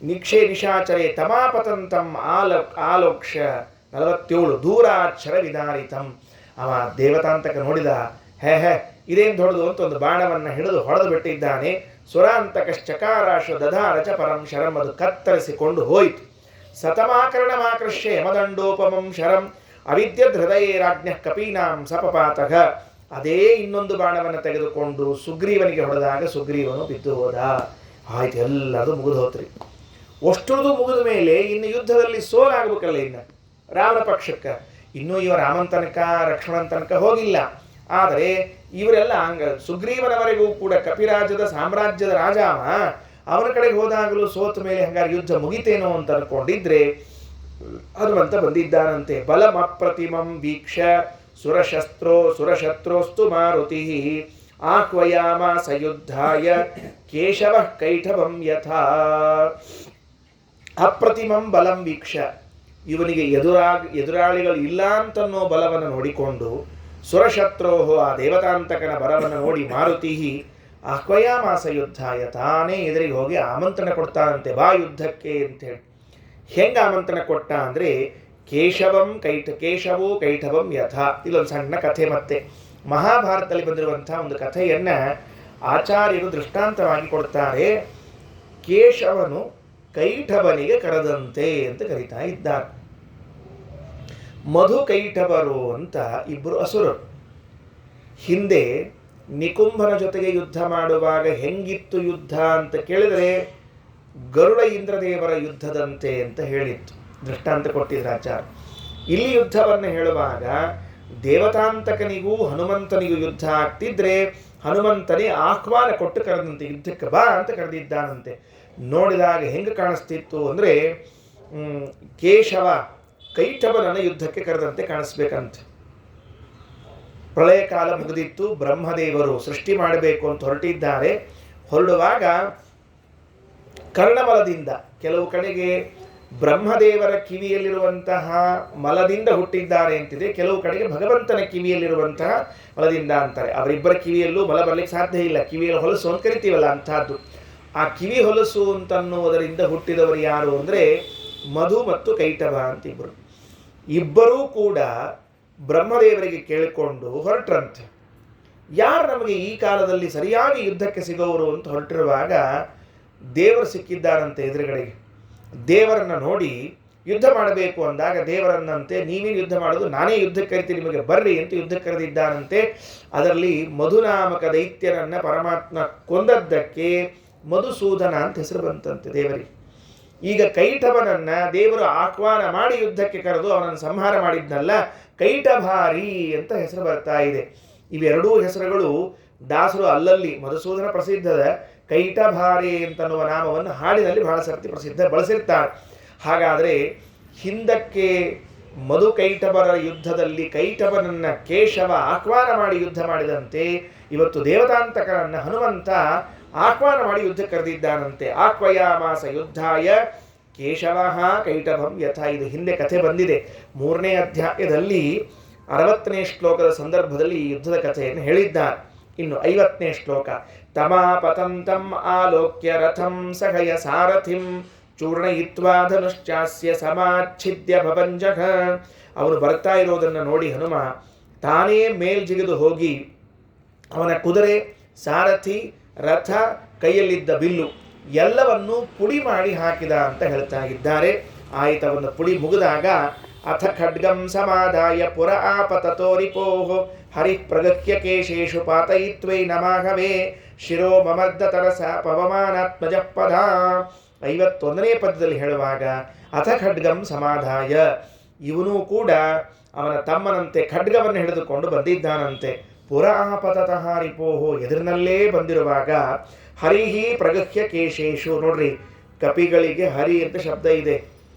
ನಿಕ್ಷೇ ನಿಶಾಚರೆ ತಮಾಪತಂತಂ ಆಲೋಕ್ಷ 47 ದೂರಾಕ್ಷರ ವಿದಾರಿತಂ. ಅವ ದೇವತಾಂತಕ ನೋಡಿದ, ಇದೇನು ದೊಡ್ಡದು ಅಂತ ಒಂದು ಬಾಣವನ್ನು ಹಿಡಿದು ಹೊಡೆದು ಬಿಟ್ಟಿದ್ದಾನೆ. ಸುರಾಂತಕಶ್ಚಕಾರಾಶ ದಧಾರಚ ಪರಂ ಶರಂ. ಅದು ಕತ್ತರಿಸಿಕೊಂಡು ಹೋಯಿತು. ಸತಮಾಕರಣಮಾಕೃಷ್ಯ ಯಮದಂಡೋಪಮಂ ಶರಂ ಅವಿದ್ಯದ್ ಹೃದಯೇ ರಾಜ್ಞ ಕಪೀನಾಂ ಸಪಪಾತಃ. ಅದೇ ಇನ್ನೊಂದು ಬಾಣವನ್ನು ತೆಗೆದುಕೊಂಡು ಸುಗ್ರೀವನಿಗೆ ಹೊಡೆದಾಗ ಸುಗ್ರೀವನು ಬಿದ್ದು ಹೋದ. ಆಯ್ತು, ಎಲ್ಲದು ಮುಗಿದು ಹೋತ್ರಿ. ಅಷ್ಟೊಂದು ಮುಗಿದ ಮೇಲೆ ಇನ್ನು ಯುದ್ಧದಲ್ಲಿ ಸೋಲಾಗಬೇಕಲ್ಲ. ಇನ್ನು ರಾಮನ ಪಕ್ಷಕ್ಕೆ ಇನ್ನೂ ಇವ ರಾಮನ ತನಕ ಲಕ್ಷ್ಮಣನ ತನಕ ಹೋಗಿಲ್ಲ. ಆದರೆ ಇವರೆಲ್ಲ ಸುಗ್ರೀವನವರೆಗೂ ಕೂಡ ಕಪಿರಾಜದ ಸಾಮ್ರಾಜ್ಯದ ರಾಜ ಅವನ ಕಡೆಗೆ ಹೋದಾಗಲೂ ಸೋತ ಮೇಲೆ ಹಂಗಾರೆ ಯುದ್ಧ ಮುಗಿತೇನೋ ಅಂತ ಅನ್ಕೊಂಡಿದ್ರೆ ಹನುಮಂತ ಬಂದಿದ್ದಾನಂತೆ. ಬಲಂ ಅಪ್ರತಿಮಂ ವೀಕ್ಷ ಸುರಶತ್ರೋಸ್ತು ಮಾರುತಿ ಆಹ್ವಯಾಮಾಸ ಯುದ್ಧಾಯ ಕೇಶವ ಕೈಠವಂ ಯಥಾ. ಅಪ್ರತಿಮಂ ಬಲಂ ವೀಕ್ಷ. ಇವನಿಗೆ ಎದುರಾಳಿಗಳು ಇಲ್ಲ ಅಂತನ್ನೋ ಬಲವನ್ನು ನೋಡಿಕೊಂಡು ಸುರಶತ್ರೋಹೋ, ಆ ದೇವತಾಂತಕನ ಬರವನ್ನು ನೋಡಿ ಮಾರುತಿ ಆಹ್ವಯಾಮಾಸ ಯುದ್ಧಾಯ, ತಾನೇ ಎದುರಿಗೆ ಹೋಗಿ ಆಮಂತ್ರಣ ಕೊಡ್ತಾನಂತೆ, ಬಾ ಯುದ್ಧಕ್ಕೆ ಅಂತೇಳಿ. ಹೆಂಗೆ ಆಮಂತ್ರಣ ಕೊಟ್ಟ ಅಂದರೆ ಕೇಶವೋ ಕೈಠವಂ ಯಥಾ. ಇಲ್ಲೊಂದು ಸಣ್ಣ ಕಥೆ. ಮತ್ತೆ ಮಹಾಭಾರತದಲ್ಲಿ ಬಂದಿರುವಂಥ ಒಂದು ಕಥೆಯನ್ನು ಆಚಾರ್ಯರು ದೃಷ್ಟಾಂತವಾಗಿ ಕೊಡ್ತಾರೆ. ಕೇಶವನು ಕೈಠವನಿಗೆ ಕರೆದಂತೆ ಅಂತ ಕರೀತಾ ಇದ್ದಾರೆ. ಮಧು ಕೈಠವರು ಅಂತ ಇಬ್ಬರು ಅಸುರರು. ಹಿಂದೆ ನಿಕುಂಭನ ಜೊತೆಗೆ ಯುದ್ಧ ಮಾಡುವಾಗ ಹೆಂಗಿತ್ತು ಯುದ್ಧ ಅಂತ ಕೇಳಿದರೆ ಗರುಡ ಇಂದ್ರದೇವರ ಯುದ್ಧದಂತೆ ಅಂತ ಹೇಳಿತ್ತು, ದೃಷ್ಟಾಂತ ಕೊಟ್ಟಿದ್ರು ಆಚಾರ್ಯ. ಇಲ್ಲಿ ಯುದ್ಧವನ್ನು ಹೇಳುವಾಗ ದೇವತಾಂತಕನಿಗೂ ಹನುಮಂತನಿಗೂ ಯುದ್ಧ ಆಗ್ತಿದ್ರೆ ಹನುಮಂತನೇ ಆಹ್ವಾನ ಕೊಟ್ಟು ಕರೆದಂತೆ, ಯುದ್ಧಕ್ಕೆ ಬಾ ಅಂತ ಕರೆದಿದ್ದಾನಂತೆ. ನೋಡಿದಾಗ ಹೆಂಗೆ ಕಾಣಿಸ್ತಿತ್ತು ಅಂದರೆ ಕೇಶವ ಕೈಠವನನ್ನು ಯುದ್ಧಕ್ಕೆ ಕರೆದಂತೆ ಕಾಣಿಸ್ಬೇಕಂತೆ. ಪ್ರಳಯ ಕಾಲ ಮುಗಿದಿತ್ತು, ಬ್ರಹ್ಮದೇವರು ಸೃಷ್ಟಿ ಮಾಡಬೇಕು ಅಂತ ಹೊರಟಿದ್ದಾರೆ. ಹೊರಡುವಾಗ ಕರ್ಣಮಲದಿಂದ, ಕೆಲವು ಕಡೆಗೆ ಬ್ರಹ್ಮದೇವರ ಕಿವಿಯಲ್ಲಿರುವಂತಹ ಮಲದಿಂದ ಹುಟ್ಟಿದ್ದಾರೆ ಅಂತಿದೆ, ಕೆಲವು ಕಡೆಗೆ ಭಗವಂತನ ಕಿವಿಯಲ್ಲಿರುವಂತಹ ಮಲದಿಂದ ಅಂತಾರೆ. ಅವರಿಬ್ಬರ ಕಿವಿಯಲ್ಲೂ ಮಲ ಬರಲಿಕ್ಕೆ ಸಾಧ್ಯ ಇಲ್ಲ, ಕಿವಿಯಲ್ಲಿ ಹೊಲಸು ಅಂತ ಕರಿತೀವಲ್ಲ ಅಂತಹದ್ದು. ಆ ಕಿವಿ ಹೊಲಸು ಅಂತನ್ನುವುದರಿಂದ ಹುಟ್ಟಿದವರು ಯಾರು ಅಂದರೆ ಮಧು ಮತ್ತು ಕೈಟಭ ಅಂತಿಬ್ಬರು. ಇಬ್ಬರೂ ಕೂಡ ಬ್ರಹ್ಮದೇವರಿಗೆ ಕೇಳಿಕೊಂಡು ಹೊರಟ್ರಂತೆ. ಯಾರು ನಮಗೆ ಈ ಕಾಲದಲ್ಲಿ ಸರಿಯಾಗಿ ಯುದ್ಧಕ್ಕೆ ಸಿಗೋರು ಅಂತ ಹೊರಟಿರುವಾಗ ದೇವರು ಸಿಕ್ಕಿದ್ದಾರಂತೆ ಎದುರುಗಡೆಗೆ. ದೇವರನ್ನು ನೋಡಿ ಯುದ್ಧ ಮಾಡಬೇಕು ಅಂದಾಗ ದೇವರನ್ನಂತೆ, ನೀವೇನು ಯುದ್ಧ ಮಾಡೋದು, ನಾನೇ ಯುದ್ಧಕ್ಕೆ ಕರಿತೀನಿ, ನಿಮಗೆ ಬರ್ರಿ ಅಂತ ಯುದ್ಧಕ್ಕೆ ಕರೆದಿದ್ದಾನಂತೆ. ಅದರಲ್ಲಿ ಮಧುನಾಮಕ ದೈತ್ಯನನ್ನು ಪರಮಾತ್ಮ ಕೊಂದದ್ದಕ್ಕೆ ಮಧುಸೂದನ ಅಂತ ಹೆಸರು ಬಂತಂತೆ ದೇವರಿಗೆ. ಈಗ ಕೈಠವನನ್ನ ದೇವರು ಆಹ್ವಾನ ಮಾಡಿ ಯುದ್ಧಕ್ಕೆ ಕರೆದು ಅವನನ್ನು ಸಂಹಾರ ಮಾಡಿದ್ನಲ್ಲ, ಕೈಟಭಾರಿ ಅಂತ ಹೆಸರು ಬರ್ತಾ ಇದೆ. ಇವೆರಡೂ ಹೆಸರುಗಳು ದಾಸರು ಅಲ್ಲಲ್ಲಿ, ಮಧುಸೂದನ ಪ್ರಸಿದ್ಧದ, ಕೈಟಭಾರಿ ಅಂತನ್ನುವ ನಾಮವನ್ನು ಹಾಡಿನಲ್ಲಿ ಬಹಳ ಸರ್ತಿ ಪ್ರಸಿದ್ಧ ಬಳಸಿರ್ತಾರೆ. ಹಾಗಾದರೆ ಹಿಂದಕ್ಕೆ ಮಧು ಕೈಟಭರ ಯುದ್ಧದಲ್ಲಿ ಕೈಟಭನನ್ನ ಕೇಶವ ಆಹ್ವಾನ ಮಾಡಿ ಯುದ್ಧ ಮಾಡಿದಂತೆ ಇವತ್ತು ದೇವತಾಂತಕರನ್ನ ಹನುಮಂತ ಆಹ್ವಾನ ಮಾಡಿ ಯುದ್ಧ ಕರೆದಿದ್ದಾನಂತೆ. ಆಹ್ವಯಾಮಾಸ ಯುದ್ಧಾಯ ಕೇಶವ ಕೈಟಭಂ ಯಥಾ. ಇದು ಹಿಂದೆ ಕಥೆ ಬಂದಿದೆ. 3ನೇ ಅಧ್ಯಾಯದಲ್ಲಿ 60ನೇ ಶ್ಲೋಕದ ಸಂದರ್ಭದಲ್ಲಿ ಈ ಯುದ್ಧದ ಕಥೆಯನ್ನು ಹೇಳಿದ್ದಾರೆ. ಇನ್ನು 50ನೇ ಶ್ಲೋಕ. ತಮಾಪತಂತಂ ಆಲೋಕ್ಯ ರಥಂ ಸಖಯ ಸಾರಥಿಂ ಚೂರ್ಣಯಿತ್ವಾ ಧನುಶ್ಚಾಸ್ಯ ಸಮಾಚ್ಛಿದ್ಯ ಭವಂಜಃ. ಅವನು ಬರ್ತಾ ಇರೋದನ್ನು ನೋಡಿ ಹನುಮ ತಾನೇ ಮೇಲ್ಜಿಗಿದು ಹೋಗಿ ಅವನ ಕುದುರೆ, ಸಾರಥಿ, ರಥ, ಕೈಯಲ್ಲಿದ್ದ ಬಿಲ್ಲು ಎಲ್ಲವನ್ನೂ ಪುಡಿ ಮಾಡಿ ಹಾಕಿದ ಅಂತ ಹೇಳ್ತಾ ಇದ್ದಾರೆ. ಆಯಿತವನ್ನು ಪುಡಿ ಮುಗಿದಾಗ ಅಥ ಖಡ್ಗಂ ಸಮಾದಾಯ ಪುರ ಆಪತತೋ ರಿಪೋಃ ಹರಿಃ ಪ್ರಗತ್ಯ ಕೇಶೇಷು ಪಾತಯಿತ್ವೈ ನಮಾಘವೇ ಶಿರೋ ಮಮರ್ದ ತರಸ ಪವಮಾನಾತ್ಮಜ ಪದ. 51ನೇ ಪದದಲ್ಲಿ ಹೇಳುವಾಗ ಅಥ ಖಡ್ಗಂ ಸಮಾದಾಯ, ಇವನೂ ಕೂಡ ಅವನ ತಮ್ಮನಂತೆ ಖಡ್ಗವನ್ನು ಹಿಡಿದುಕೊಂಡು ಬಂದಿದ್ದಾನಂತೆ. ಪುರ ಆಪತತಃ ರಿಪೋಹೋ, ಎದುರಿನಲ್ಲೇ ಬಂದಿರುವಾಗ ಹರಿಹಿ ಪ್ರಗಹ್ಯ ಕೇಶೇಶು. ನೋಡ್ರಿ, ಕಪಿಗಳಿಗೆ ಹರಿ ಅಂತ ಶಬ್ದ ಇದೆ,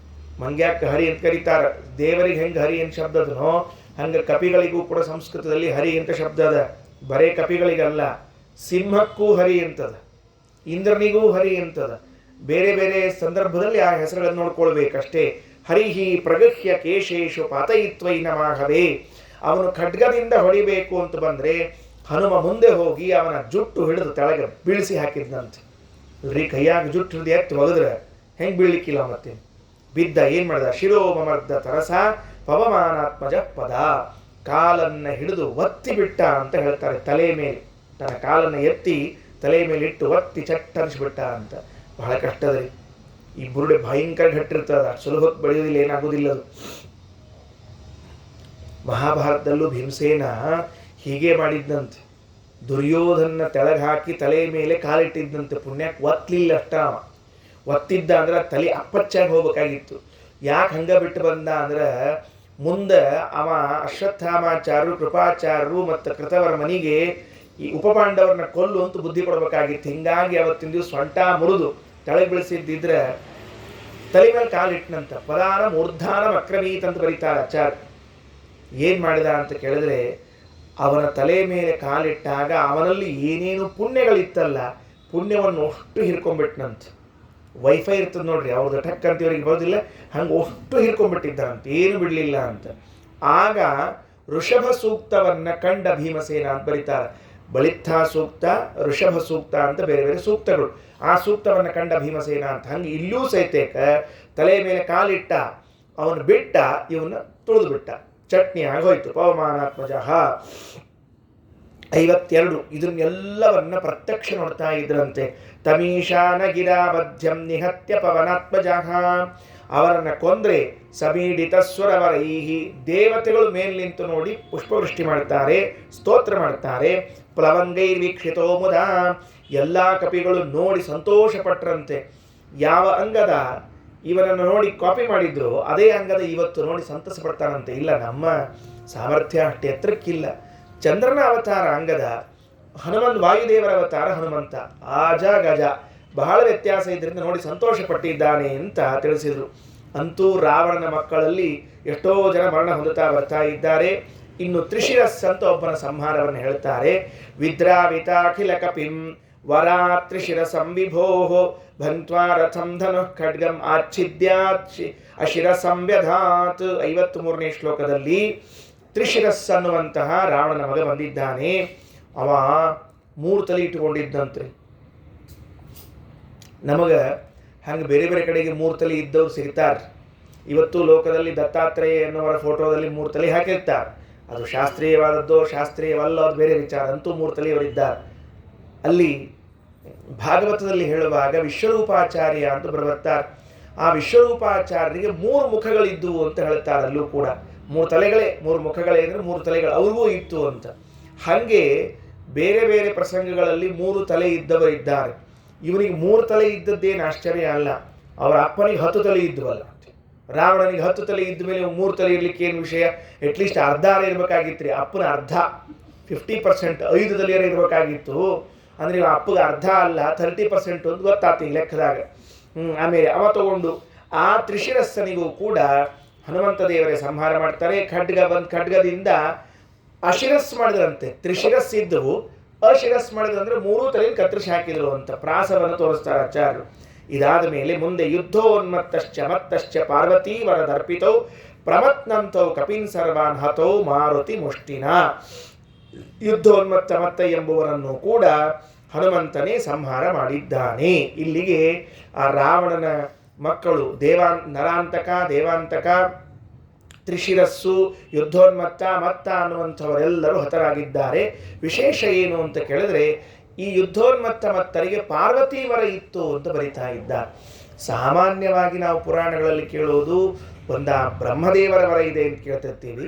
ಮಂಗ್ಯಾಕ್ಕೆ ಹರಿ ಅಂತ ಕರೀತಾರೆ. ದೇವರಿಗೆ ಹೆಂಗೆ ಹರಿ ಅಂತ ಶಬ್ದ ಅದನೋ ಹಂಗೆ ಕಪಿಗಳಿಗೂ ಕೂಡ ಸಂಸ್ಕೃತದಲ್ಲಿ ಹರಿ ಅಂತ ಶಬ್ದ ಅದ. ಬರೇ ಕಪಿಗಳಿಗಲ್ಲ, ಸಿಂಹಕ್ಕೂ ಹರಿ ಅಂತದ, ಇಂದ್ರನಿಗೂ ಹರಿ ಅಂತದ. ಬೇರೆ ಬೇರೆ ಸಂದರ್ಭದಲ್ಲಿ ಆ ಹೆಸರುಗಳನ್ನು ನೋಡ್ಕೊಳ್ಬೇಕಷ್ಟೇ. ಹರಿಹಿ ಪ್ರಗಹ್ಯ ಕೇಶೇಶು ಪಾತಯಿತ್ವೈ ನಮಾಘವೇ. ಅವನು ಖಡ್ಗದಿಂದ ಹೊಡಿಬೇಕು ಅಂತ ಬಂದರೆ ಹನುಮ ಮುಂದೆ ಹೋಗಿ ಅವನ ಜುಟ್ಟು ಹಿಡಿದು ತೆಳಗೆ ಬೀಳಿಸಿ ಹಾಕಿದ್ನಂತೆ. ಇಲ್ರಿ, ಕೈಯಾಗ ಜುಟ್ಟು ಹಿಡಿದು ಎತ್ತು ಒಗೆದ್ರೆ ಹೆಂಗೆ ಬೀಳಲಿಕ್ಕಿಲ್ಲ. ಮತ್ತೆ ಬಿದ್ದ ಏನು ಮಾಡಿದ, ಶಿರೋಮರ್ದ ತರಸ ಪವಮಾನಾತ್ಮಜ ಪದ, ಕಾಲನ್ನು ಹಿಡಿದು ಒತ್ತಿ ಬಿಟ್ಟ ಅಂತ ಹೇಳ್ತಾರೆ. ತಲೆ ಮೇಲೆ ತನ್ನ ಕಾಲನ್ನು ಎತ್ತಿ ತಲೆ ಮೇಲೆ ಇಟ್ಟು ಒತ್ತಿ ಚಟ್ಟರಿಸಿಬಿಟ್ಟ ಅಂತ. ಬಹಳ ಕಷ್ಟದಲ್ಲಿ ಈ ಬುರುಡೆ ಭಯಂಕರ ಗಟ್ಟಿರ್ತದ, ಸುಲಭಕ್ಕೆ ಬೆಳೆಯೋದಿಲ್ಲ, ಏನಾಗೋದಿಲ್ಲ ಅದು. ಮಹಾಭಾರತದಲ್ಲೂ ಭೀಮಸೇನ ಹೀಗೆ ಮಾಡಿದ್ದಂತೆ. ದುರ್ಯೋಧನ ತೆಳಗೆ ಹಾಕಿ ತಲೆ ಮೇಲೆ ಕಾಲಿಟ್ಟಿದ್ದಂತೆ. ಪುಣ್ಯಕ್ಕೆ ಒತ್ತಲಿಲ್ಲ ಅಷ್ಟ. ಒತ್ತಿದ್ದ ಅಂದ್ರೆ ತಲೆ ಅಪ್ಪಚ್ಚಾಗಿ ಹೋಗ್ಬೇಕಾಗಿತ್ತು. ಯಾಕೆ ಹಂಗೆ ಬಿಟ್ಟು ಬಂದ ಅಂದ್ರೆ ಮುಂದೆ ಅವ ಅಶ್ವತ್ಥಾಮಾಚಾರ್ಯರು, ಕೃಪಾಚಾರ್ಯರು ಮತ್ತು ಕೃತವರ ಮನೆಗೆ ಈ ಉಪಪಾಂಡವರನ್ನ ಕೊಲ್ಲು ಅಂತ ಬುದ್ಧಿ ಕೊಡಬೇಕಾಗಿತ್ತು. ಹಿಂಗಾಗಿ ಅವತ್ತಿನ ದಿವಸ ಸೊಂಟ ಮುರಿದು ತಲೆ ಬೆಳೆಸಿದ್ದಿದ್ರೆ ತಲೆ ಮೇಲೆ ಕಾಲಿಟ್ಟನಂತ. ಪದಾನ ಮೂರ್ಧಾನ ಅಕ್ರಮೀತ್ ಅಂತ ಬರೀತಾರೆ ಆಚಾರ್ಯ. ಏನು ಮಾಡಿದ ಅಂತ ಕೇಳಿದ್ರೆ ಅವನ ತಲೆ ಮೇಲೆ ಕಾಲಿಟ್ಟಾಗ ಅವನಲ್ಲಿ ಏನೇನು ಪುಣ್ಯಗಳಿತ್ತಲ್ಲ, ಪುಣ್ಯವನ್ನು ಅಷ್ಟು ಹಿರ್ಕೊಂಡ್ಬಿಟ್ನಂತ. ವೈಫೈ ಇರ್ತದೆ ನೋಡ್ರಿ, ಅವ್ರದ್ದು ಟಕ್ ಅಂತ ಇವರಿಗೆ ಬರೋದಿಲ್ಲ, ಹಂಗೆ ಅಷ್ಟು ಹಿರ್ಕೊಂಡ್ಬಿಟ್ಟಿದ್ದಾರಂತ, ಏನು ಬಿಡಲಿಲ್ಲ ಅಂತ. ಆಗ ಋಷಭ ಸೂಕ್ತವನ್ನು ಕಂಡ ಭೀಮಸೇನ ಅಂತ ಬರೀತಾರೆ. ಬಳಿತ್ಥಾ ಸೂಕ್ತ, ಋಷಭ ಸೂಕ್ತ ಅಂತ ಬೇರೆ ಬೇರೆ ಸೂಕ್ತಗಳು. ಆ ಸೂಕ್ತವನ್ನು ಕಂಡ ಭೀಮಸೇನ ಅಂತ. ಹಂಗೆ ಇಲ್ಲೂ ಸಹಿತೇಕ ತಲೆ ಮೇಲೆ ಕಾಲಿಟ್ಟ, ಅವನು ಬಿಟ್ಟ, ಇವನ್ನ ತುಳಿದು ಬಿಟ್ಟ, ಚಟ್ನಿ ಆಗೋಯ್ತು. ಪವಮಾನಾತ್ಮಜ 52 ಇದನ್ನೆಲ್ಲವನ್ನ ಪ್ರತ್ಯಕ್ಷ ನೋಡ್ತಾ ಇದ್ರಂತೆ. ತಮೀಶಾನ ಗಿರಾಬದ್ಯಂ ನಿಹತ್ಯ ಪವನಾತ್ಮಜ, ಅವರನ್ನು ಕೊಂದ್ರೆ ಸಮೀಡಿತ ಸ್ವರವರೈಹಿ, ದೇವತೆಗಳು ಮೇಲೆ ನಿಂತು ನೋಡಿ ಪುಷ್ಪವೃಷ್ಟಿ ಮಾಡ್ತಾರೆ, ಸ್ತೋತ್ರ ಮಾಡ್ತಾರೆ. ಪ್ಲವಂಗೈರ್ವೀಕ್ಷಿತೋ ಮುದ, ಎಲ್ಲ ಕಪಿಗಳು ನೋಡಿ ಸಂತೋಷಪಟ್ರಂತೆ. ಯಾವ ಅಂಗದ ಇವನನ್ನು ನೋಡಿ ಕಾಪಿ ಮಾಡಿದ್ರು ಅದೇ ಅಂಗದ ಇವತ್ತು ನೋಡಿ ಸಂತಸ ಪಡ್ತಾನಂತೆ. ಇಲ್ಲ, ನಮ್ಮ ಸಾಮರ್ಥ್ಯ ಅಷ್ಟೇ ಎತ್ತರಕ್ಕಿಲ್ಲ. ಚಂದ್ರನ ಅವತಾರ ಅಂಗದ, ವಾಯುದೇವರ ಅವತಾರ ಹನುಮಂತ. ಆಜ ಗಜ ಬಹಳ ವ್ಯತ್ಯಾಸ ಇದರಿಂದ ನೋಡಿ ಸಂತೋಷ ಪಟ್ಟಿದ್ದಾನೆ ಅಂತ ತಿಳಿಸಿದರು. ಅಂತೂ ರಾವಣನ ಮಕ್ಕಳಲ್ಲಿ ಎಷ್ಟೋ ಜನ ಮರಣ ಹೊಂದುತ್ತಾ ಬರ್ತಾ ಇದ್ದಾರೆ. ಇನ್ನು ತ್ರಿಶಿರಸ್ ಅಂತ ಒಬ್ಬನ ಸಂಹಾರವನ್ನು ಹೇಳ್ತಾರೆ. ವಿದ್ರಾವಿತಾಖಿಲ ಕಪಿಂ ವರಾ ತ್ರಿಶಿರಸಂ ವಿಭೋ ಭಂತ್ವಾ ರಥಂ ಧನುಃ ಖಡ್ಗಂ ಆಚ್ಛಿದ್ಯಾತ್ ಅಶಿರಸಂ ವ್ಯಧಾತ್. 53ನೇ ಶ್ಲೋಕದಲ್ಲಿ ತ್ರಿಶಿರಸ್ ಅನ್ನುವಂತಹ ರಾವಣನ ಮಗ ಬಂದಿದ್ದಾನೆ. ಅವ 3 ತಲೆ ಇಟ್ಟುಕೊಂಡಿದ್ದಂತ್ರಿ. ನಮಗೆ ಹಂಗೆ ಬೇರೆ ಬೇರೆ ಕಡೆಗೆ 3 ತಲೆ ಇದ್ದವ್ರು ಸಿಗ್ತಾರೆ. ಇವತ್ತು ಲೋಕದಲ್ಲಿ ದತ್ತಾತ್ರೇಯ ಎನ್ನುವರ ಫೋಟೋದಲ್ಲಿ 3 ತಲೆ ಹಾಕಿರ್ತಾರೆ. ಅದು ಶಾಸ್ತ್ರೀಯವಾದದ್ದು ಶಾಸ್ತ್ರೀಯವಲ್ಲ, ಅದು ಬೇರೆ ವಿಚಾರ. ಅಂತೂ 3 ತಲೆಯವರಿದ್ದಾರೆ. ಅಲ್ಲಿ ಭಾಗವತದಲ್ಲಿ ಹೇಳುವಾಗ ವಿಶ್ವರೂಪಾಚಾರ್ಯ ಅಂತ ಬರುತ್ತಾರೆ. ಆ ವಿಶ್ವರೂಪಾಚಾರ್ಯರಿಗೆ 3 ಮುಖಗಳಿದ್ದವು ಅಂತ ಹೇಳ್ತಾರೆ. ಅಲ್ಲೂ ಕೂಡ 3 ತಲೆಗಳೇ, 3 ಮುಖಗಳೇ ಅಂದರೆ 3 ತಲೆಗಳು ಅವ್ರಿಗೂ ಇತ್ತು ಅಂತ. ಹಾಗೆ ಬೇರೆ ಬೇರೆ ಪ್ರಸಂಗಗಳಲ್ಲಿ 3 ತಲೆ ಇದ್ದವರಿದ್ದಾರೆ. ಇವನಿಗೆ 3 ತಲೆ ಇದ್ದದ್ದೇನು ಆಶ್ಚರ್ಯ ಅಲ್ಲ. ಅವರ ಅಪ್ಪನಿಗೆ 10 ತಲೆ ಇದ್ವಲ್ಲ, ರಾವಣನಿಗೆ 10 ತಲೆ ಇದ್ದ ಮೇಲೆ 3 ತಲೆ ಇರಲಿಕ್ಕೆ ಏನು ವಿಷಯ? ಅಟ್ಲೀಸ್ಟ್ ಅರ್ಧ ಇರಬೇಕಾಗಿತ್ತು ರೀ. ಅಪ್ಪನ ಅರ್ಧ, 50%, 5 ತಲೆಯರ ಇರಬೇಕಾಗಿತ್ತು. ಅಂದರೆ ಇವ ಅಪ್ಪಗೆ ಅರ್ಧ ಅಲ್ಲ 30% ಅಂತ ಗೊತ್ತಾಗ್ತಿ ಈ ಲೆಕ್ಕದಾಗ. ಆಮೇಲೆ ಅವ ತಗೊಂಡು ಆ ತ್ರಿಶಿರಸ್ಸನಿಗೂ ಕೂಡ ಹನುಮಂತ ದೇವರೇ ಸಂಹಾರ ಮಾಡ್ತಾರೆ. ಖಡ್ಗದಿಂದ ಅಶಿರಸ್ ಮಾಡಿದ್ರಂತೆ. ತ್ರಿಶಿರಸ್ ಇದ್ದವು, ಅಶಿರಸ್ ಮಾಡಿದ್ರಂದ್ರೆ 3 ತಲೆ ಕತ್ತರಿಸಿ ಹಾಕಿದ್ರು ಅಂತ ಪ್ರಾಸವನ್ನು ತೋರಿಸ್ತಾರೆ ಆಚಾರ್ಯರು. ಇದಾದ ಮೇಲೆ ಮುಂದೆ ಯುದ್ಧೋನ್ಮತ್ತಶ್ಚ ಮತ್ತಶ್ಚ ಪಾರ್ವತೀ ವರದರ್ಪಿತೌ ಪ್ರಮತ್ನಂತೌ ಕಪಿನ್ ಸರ್ವಾನ್ ಹತೌ ಮಾರುತಿ ಮುಷ್ಟಿನ. ಯುದ್ಧೋನ್ಮತ್ತ ಮತ್ತ ಎಂಬುವರನ್ನು ಕೂಡ ಹನುಮಂತನೇ ಸಂಹಾರ ಮಾಡಿದ್ದಾನೆ. ಇಲ್ಲಿಗೆ ಆ ರಾವಣನ ಮಕ್ಕಳು ನರಾಂತಕ, ದೇವಾಂತಕ, ತ್ರಿಶಿರಸ್ಸು, ಯುದ್ಧೋನ್ಮತ್ತ, ಮತ್ತ ಅನ್ನುವಂಥವರೆಲ್ಲರೂ ಹತರಾಗಿದ್ದಾರೆ. ವಿಶೇಷ ಏನು ಅಂತ ಕೇಳಿದ್ರೆ, ಈ ಯುದ್ಧೋನ್ಮತ್ತ ಮತ್ತರಿಗೆ ಪಾರ್ವತಿ ವರ ಇತ್ತು ಅಂತ ಬರಿತಾ ಇದ್ದಾರೆ. ಸಾಮಾನ್ಯವಾಗಿ ನಾವು ಪುರಾಣಗಳಲ್ಲಿ ಕೇಳೋದು ಬ್ರಹ್ಮದೇವರ ವರ ಇದೆ ಅಂತ ಕೇಳ್ತಿರ್ತೀವಿ,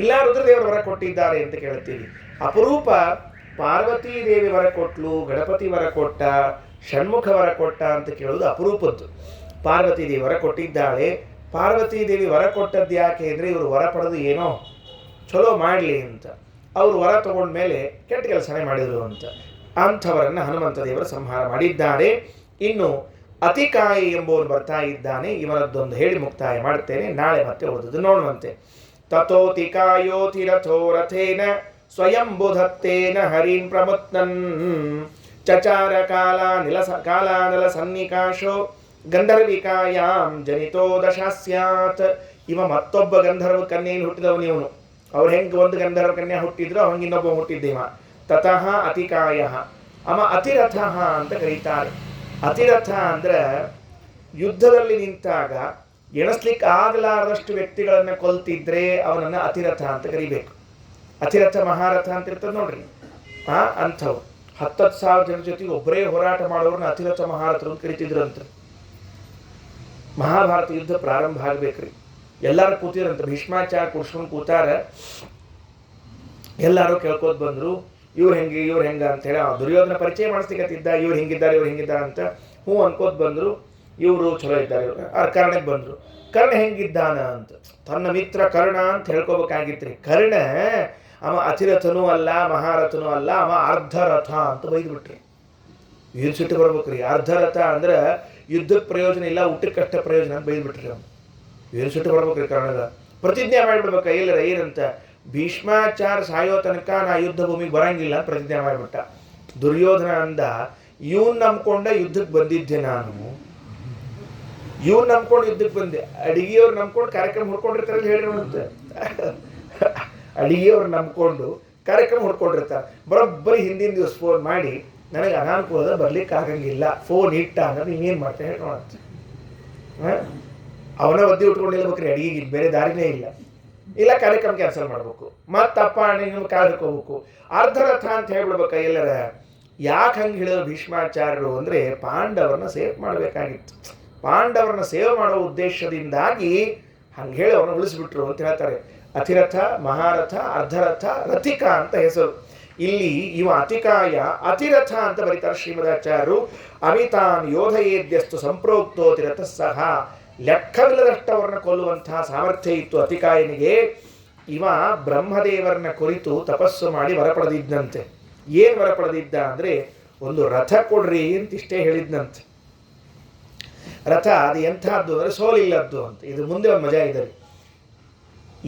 ಇಲ್ಲ ರುದ್ರದೇವರ ವರ ಕೊಟ್ಟಿದ್ದಾರೆ ಅಂತ ಕೇಳ್ತೀವಿ. ಅಪರೂಪ ಪಾರ್ವತೀ ದೇವಿ ವರ ಕೊಟ್ಲು, ಗಣಪತಿ ವರ ಕೊಟ್ಟ, ಷಣ್ಮುಖ ವರ ಕೊಟ್ಟ ಅಂತ ಕೇಳೋದು ಅಪರೂಪದ್ದು. ಪಾರ್ವತೀ ದೇವಿ ವರ ಕೊಟ್ಟಿದ್ದಾಳೆ. ಪಾರ್ವತೀ ದೇವಿ ವರ ಕೊಟ್ಟದ್ದು ಯಾಕೆ ಅಂದರೆ ಇವರು ವರ ಪಡೆದು ಏನೋ ಚಲೋ ಮಾಡಲಿ ಅಂತ. ಅವರು ವರ ತಗೊಂಡ್ಮೇಲೆ ಕೆಟ್ಟ ಕೆಲಸನೇ ಮಾಡಿದರು ಅಂತ. ಅಂಥವರನ್ನು ಹನುಮಂತ ದೇವರ ಸಂಹಾರ ಮಾಡಿದ್ದಾರೆ. ಇನ್ನು ಅತಿಕಾಯಿ ಎಂಬುವನು ಬರ್ತಾ ಇದ್ದಾನೆ. ಇವನದ್ದೊಂದು ಹೇಳಿ ಮುಕ್ತಾಯ ಮಾಡ್ತೇನೆ. ನಾಳೆ ಮತ್ತೆ ಓದುದು ನೋಡುವಂತೆ. ತಥೋತಿಕಾಯೋತಿರಥೋ ರಥೇನ ಸ್ವಯಂಬುಧತ್ತೇನ ಹರಿಂ ಪ್ರಮುತ್ನನ್ ಚಚಾರ ಕಾಲಾನಲ ಸನ್ನಿಕಾಶೋ ಗಂಧರ್ವಿಕಾಯಾಂ ಜನಿತೋ ದಶಾಸ್ಯಾತ್. ಇವ ಮತ್ತೊಬ್ಬ ಗಂಧರ್ವ ಕನ್ಯೆಯನ್ನು ಹುಟ್ಟಿದವನು ಇವನು. ಅವ್ರು ಹೆಂಗೆ ಒಂದು ಗಂಧರ್ವ ಕನ್ಯಾ ಹುಟ್ಟಿದ್ರು ಅವಂಗೆ ಇನ್ನೊಬ್ಬ ಹುಟ್ಟಿದ್ದೇವ. ತತಃ ಅತಿಕಾಯ ಅವ ಅತಿರಥ ಅಂತ ಕರೀತಾರೆ. ಅತಿರಥ ಅಂದ್ರೆ ಯುದ್ಧದಲ್ಲಿ ನಿಂತಾಗ ಎಣಿಸ್ಲಿಕ್ಕೆ ಆಗಲಾರದಷ್ಟು ವ್ಯಕ್ತಿಗಳನ್ನು ಕೊಲ್ತಿದ್ರೆ ಅವನನ್ನು ಅತಿರಥ ಅಂತ ಕರಿಬೇಕು. ಅತಿರಥ ಮಹಾರಥ ಅಂತ ಇರ್ತದೆ ನೋಡ್ರಿ. ಅಂಥವು 10,000 ಜನ ಜೊತೆಗೆ ಒಬ್ಬರೇ ಹೋರಾಟ ಮಾಡೋರನ್ನ ಅತಿರಥ ಮಹಾರಥರು ಅಂತ ಕರಿತಿದ್ರು ಅಂತ. ಮಹಾಭಾರತ ಯುದ್ಧ ಪ್ರಾರಂಭ ಆಗ್ಬೇಕ್ರಿ. ಎಲ್ಲರೂ ಕೂತಿರಂತ, ಭೀಷ್ಮಾಚಾರ್ಯ ಕುಡ್ಸ್ಕೊಂಡು ಕೂತಾರ. ಎಲ್ಲರೂ ಕೇಳ್ಕೋತ ಬಂದರು, ಇವ್ರು ಹೆಂಗ ಅಂತೇಳಿ. ದುರ್ಯೋಧನ ಪರಿಚಯ ಮಾಡಿಸ್ಲಿಕ್ಕತ್ತಿದ್ದ, ಇವ್ರು ಹಿಂಗಿದ್ದಾರೆ ಅಂತ ಹ್ಞೂ ಅನ್ಕೋತ ಬಂದರು. ಇವರು ಚಲೋ ಇದ್ದಾರೆ. ಕರ್ಣಕ್ಕೆ ಬಂದರು. ಕರ್ಣ ಹೆಂಗಿದ್ದಾನ ಅಂತ, ತನ್ನ ಮಿತ್ರ ಕರ್ಣ ಅಂತ ಹೇಳ್ಕೋಬೇಕಾಗಿತ್ರಿ. ಕರ್ಣ ಅವ ಅತಿರಥನೂ ಅಲ್ಲ, ಮಹಾರಥನೂ ಅಲ್ಲ, ಅವ ಅರ್ಧರಥ ಅಂತ ಬೈದ್ಬಿಟ್ರಿ. ಏನು ಸಿಟ್ಟು ಬರ್ಬೇಕ್ರಿ. ಅರ್ಧರಥ ಅಂದ್ರೆ ಯುದ್ಧಕ್ಕೆ ಪ್ರಯೋಜನ ಇಲ್ಲ, ಊಟಕ್ಕಷ್ಟ ಪ್ರಯೋಜನ ಅಂತ ಬೈದ್ಬಿಟ್ರಿ. ಅವ್ನು ಏನು ಸಿಟ್ಟು ಬರ್ಬೇಕ್ರಿ. ಕರ್ಣಗ ಪ್ರತಿಜ್ಞೆ ಮಾಡಿಬಿಡ್ಬೇಕ, ಎಲ್ಲರ ಏನಂತ, ಭೀಷ್ಮಾಚಾರ್ಯ ಸಾಯೋ ತನಕ ನಾ ಯುದ್ಧ ಭೂಮಿಗೆ ಬರಂಗಿಲ್ಲ ಅಂತ ಪ್ರತಿಜ್ಞೆ ಮಾಡಿಬಿಟ್ಟ. ದುರ್ಯೋಧನ ಅಂದ, ಇವನ್ ನಂಬ್ಕೊಂಡ ಯುದ್ಧಕ್ಕೆ ಬಂದಿದ್ದೆ ನಾನು, ಇವನ್ ನಂಬ್ಕೊಂಡು ಯುದ್ಧಕ್ಕೆ ಬಂದೆ. ಅಡಿಗೆಯವ್ರು ನಂಬ್ಕೊಂಡು ಕಾರ್ಯಕ್ರಮ ಹುಡ್ಕೊಂಡಿರ್ತಾರಲ್ಲ ಹೇಳ್ರಿ ಅಂತ. ಅಡಿಗೆಯವ್ರು ನಂಬ್ಕೊಂಡು ಕಾರ್ಯಕ್ರಮ ಹೊಡ್ಕೊಂಡಿರ್ತಾರೆ. ಬರೋಬ್ಬರಿ ಹಿಂದಿನ ದಿವಸ ಫೋನ್ ಮಾಡಿ ನನಗೆ ಅನಾನುಕೂಲದ ಬರ್ಲಿಕ್ಕೆ ಆಗಂಗಿಲ್ಲ, ಫೋನ್ ಇಟ್ಟ ಅಂದ್ರೆ ನೀವೇನು ಮಾಡ್ತೇನೆ ಹೇಳಿ ನೋಡಂತ. ಅವನ ಒದ್ದೆ ಉಟ್ಕೊಂಡಿರ್ಬೇಕ್ರಿ ಅಡಿಗೆಗೆ, ಬೇರೆ ದಾರಿನೇ ಇಲ್ಲ. ಇಲ್ಲ ಕಾರ್ಯಕ್ರಮ ಕ್ಯಾನ್ಸಲ್ ಮಾಡ್ಬೇಕು, ಮತ್ತಪ್ಪ ನೀವು ಕಾಯ್ಕೋಬೇಕು, ಅರ್ಧ ರಥ ಅಂತ ಹೇಳ್ಬಿಡ್ಬೇಕ ಎಲ್ಲರ. ಯಾಕೆ ಹಂಗೆ ಹೇಳಿದ್ರು ಭೀಷ್ಮಾಚಾರ್ಯರು ಅಂದರೆ ಪಾಂಡವರನ್ನ ಸೇವ್ ಮಾಡಬೇಕಾಗಿತ್ತು. ಪಾಂಡವರನ್ನ ಸೇವ್ ಮಾಡೋ ಉದ್ದೇಶದಿಂದಾಗಿ ಹಂಗೆ ಹೇಳಿ ಅವ್ರನ್ನ ಉಳಿಸ್ಬಿಟ್ರು ಅಂತ ಹೇಳ್ತಾರೆ. ಅತಿರಥ, ಮಹಾರಥ, ಅರ್ಧರಥ, ರಥಿಕ ಅಂತ ಹೆಸರು. ಇಲ್ಲಿ ಇವ ಅತಿಕಾಯ ಅತಿರಥ ಅಂತ ಬರೀತಾರೆ ಶ್ರೀಮದಾಚಾರ್ಯರು. ಅಮಿತಾನ್ ಯೋಧಯೇದ್ಯಸ್ತು ಸಂಪ್ರೋಕ್ತೋ ತಿರಥ ಸಹ. ಲೆಕ್ಕವಿಲ್ಲದಷ್ಟವರನ್ನ ಕೊಲ್ಲುವಂತಹ ಸಾಮರ್ಥ್ಯ ಇತ್ತು ಅತಿಕಾಯನಿಗೆ. ಇವ ಬ್ರಹ್ಮದೇವರನ್ನ ಕುರಿತು ತಪಸ್ಸು ಮಾಡಿ ವರ ಪಡೆದಿದ್ದಂತೆ. ಏನು ವರ ಪಡೆದಿದ್ದ ಅಂದರೆ ಒಂದು ರಥ ಕೊಡ್ರಿ ಅಂತ ಇಷ್ಟೇ ಹೇಳಿದ್ನಂತೆ. ರಥ ಅದು ಎಂಥದ್ದು ಅಂದರೆ ಸೋಲಿಲ್ಲದ್ದು ಅಂತ. ಇದು ಮುಂದೆ ಒಂದು ಮಜಾ ಇದೆ.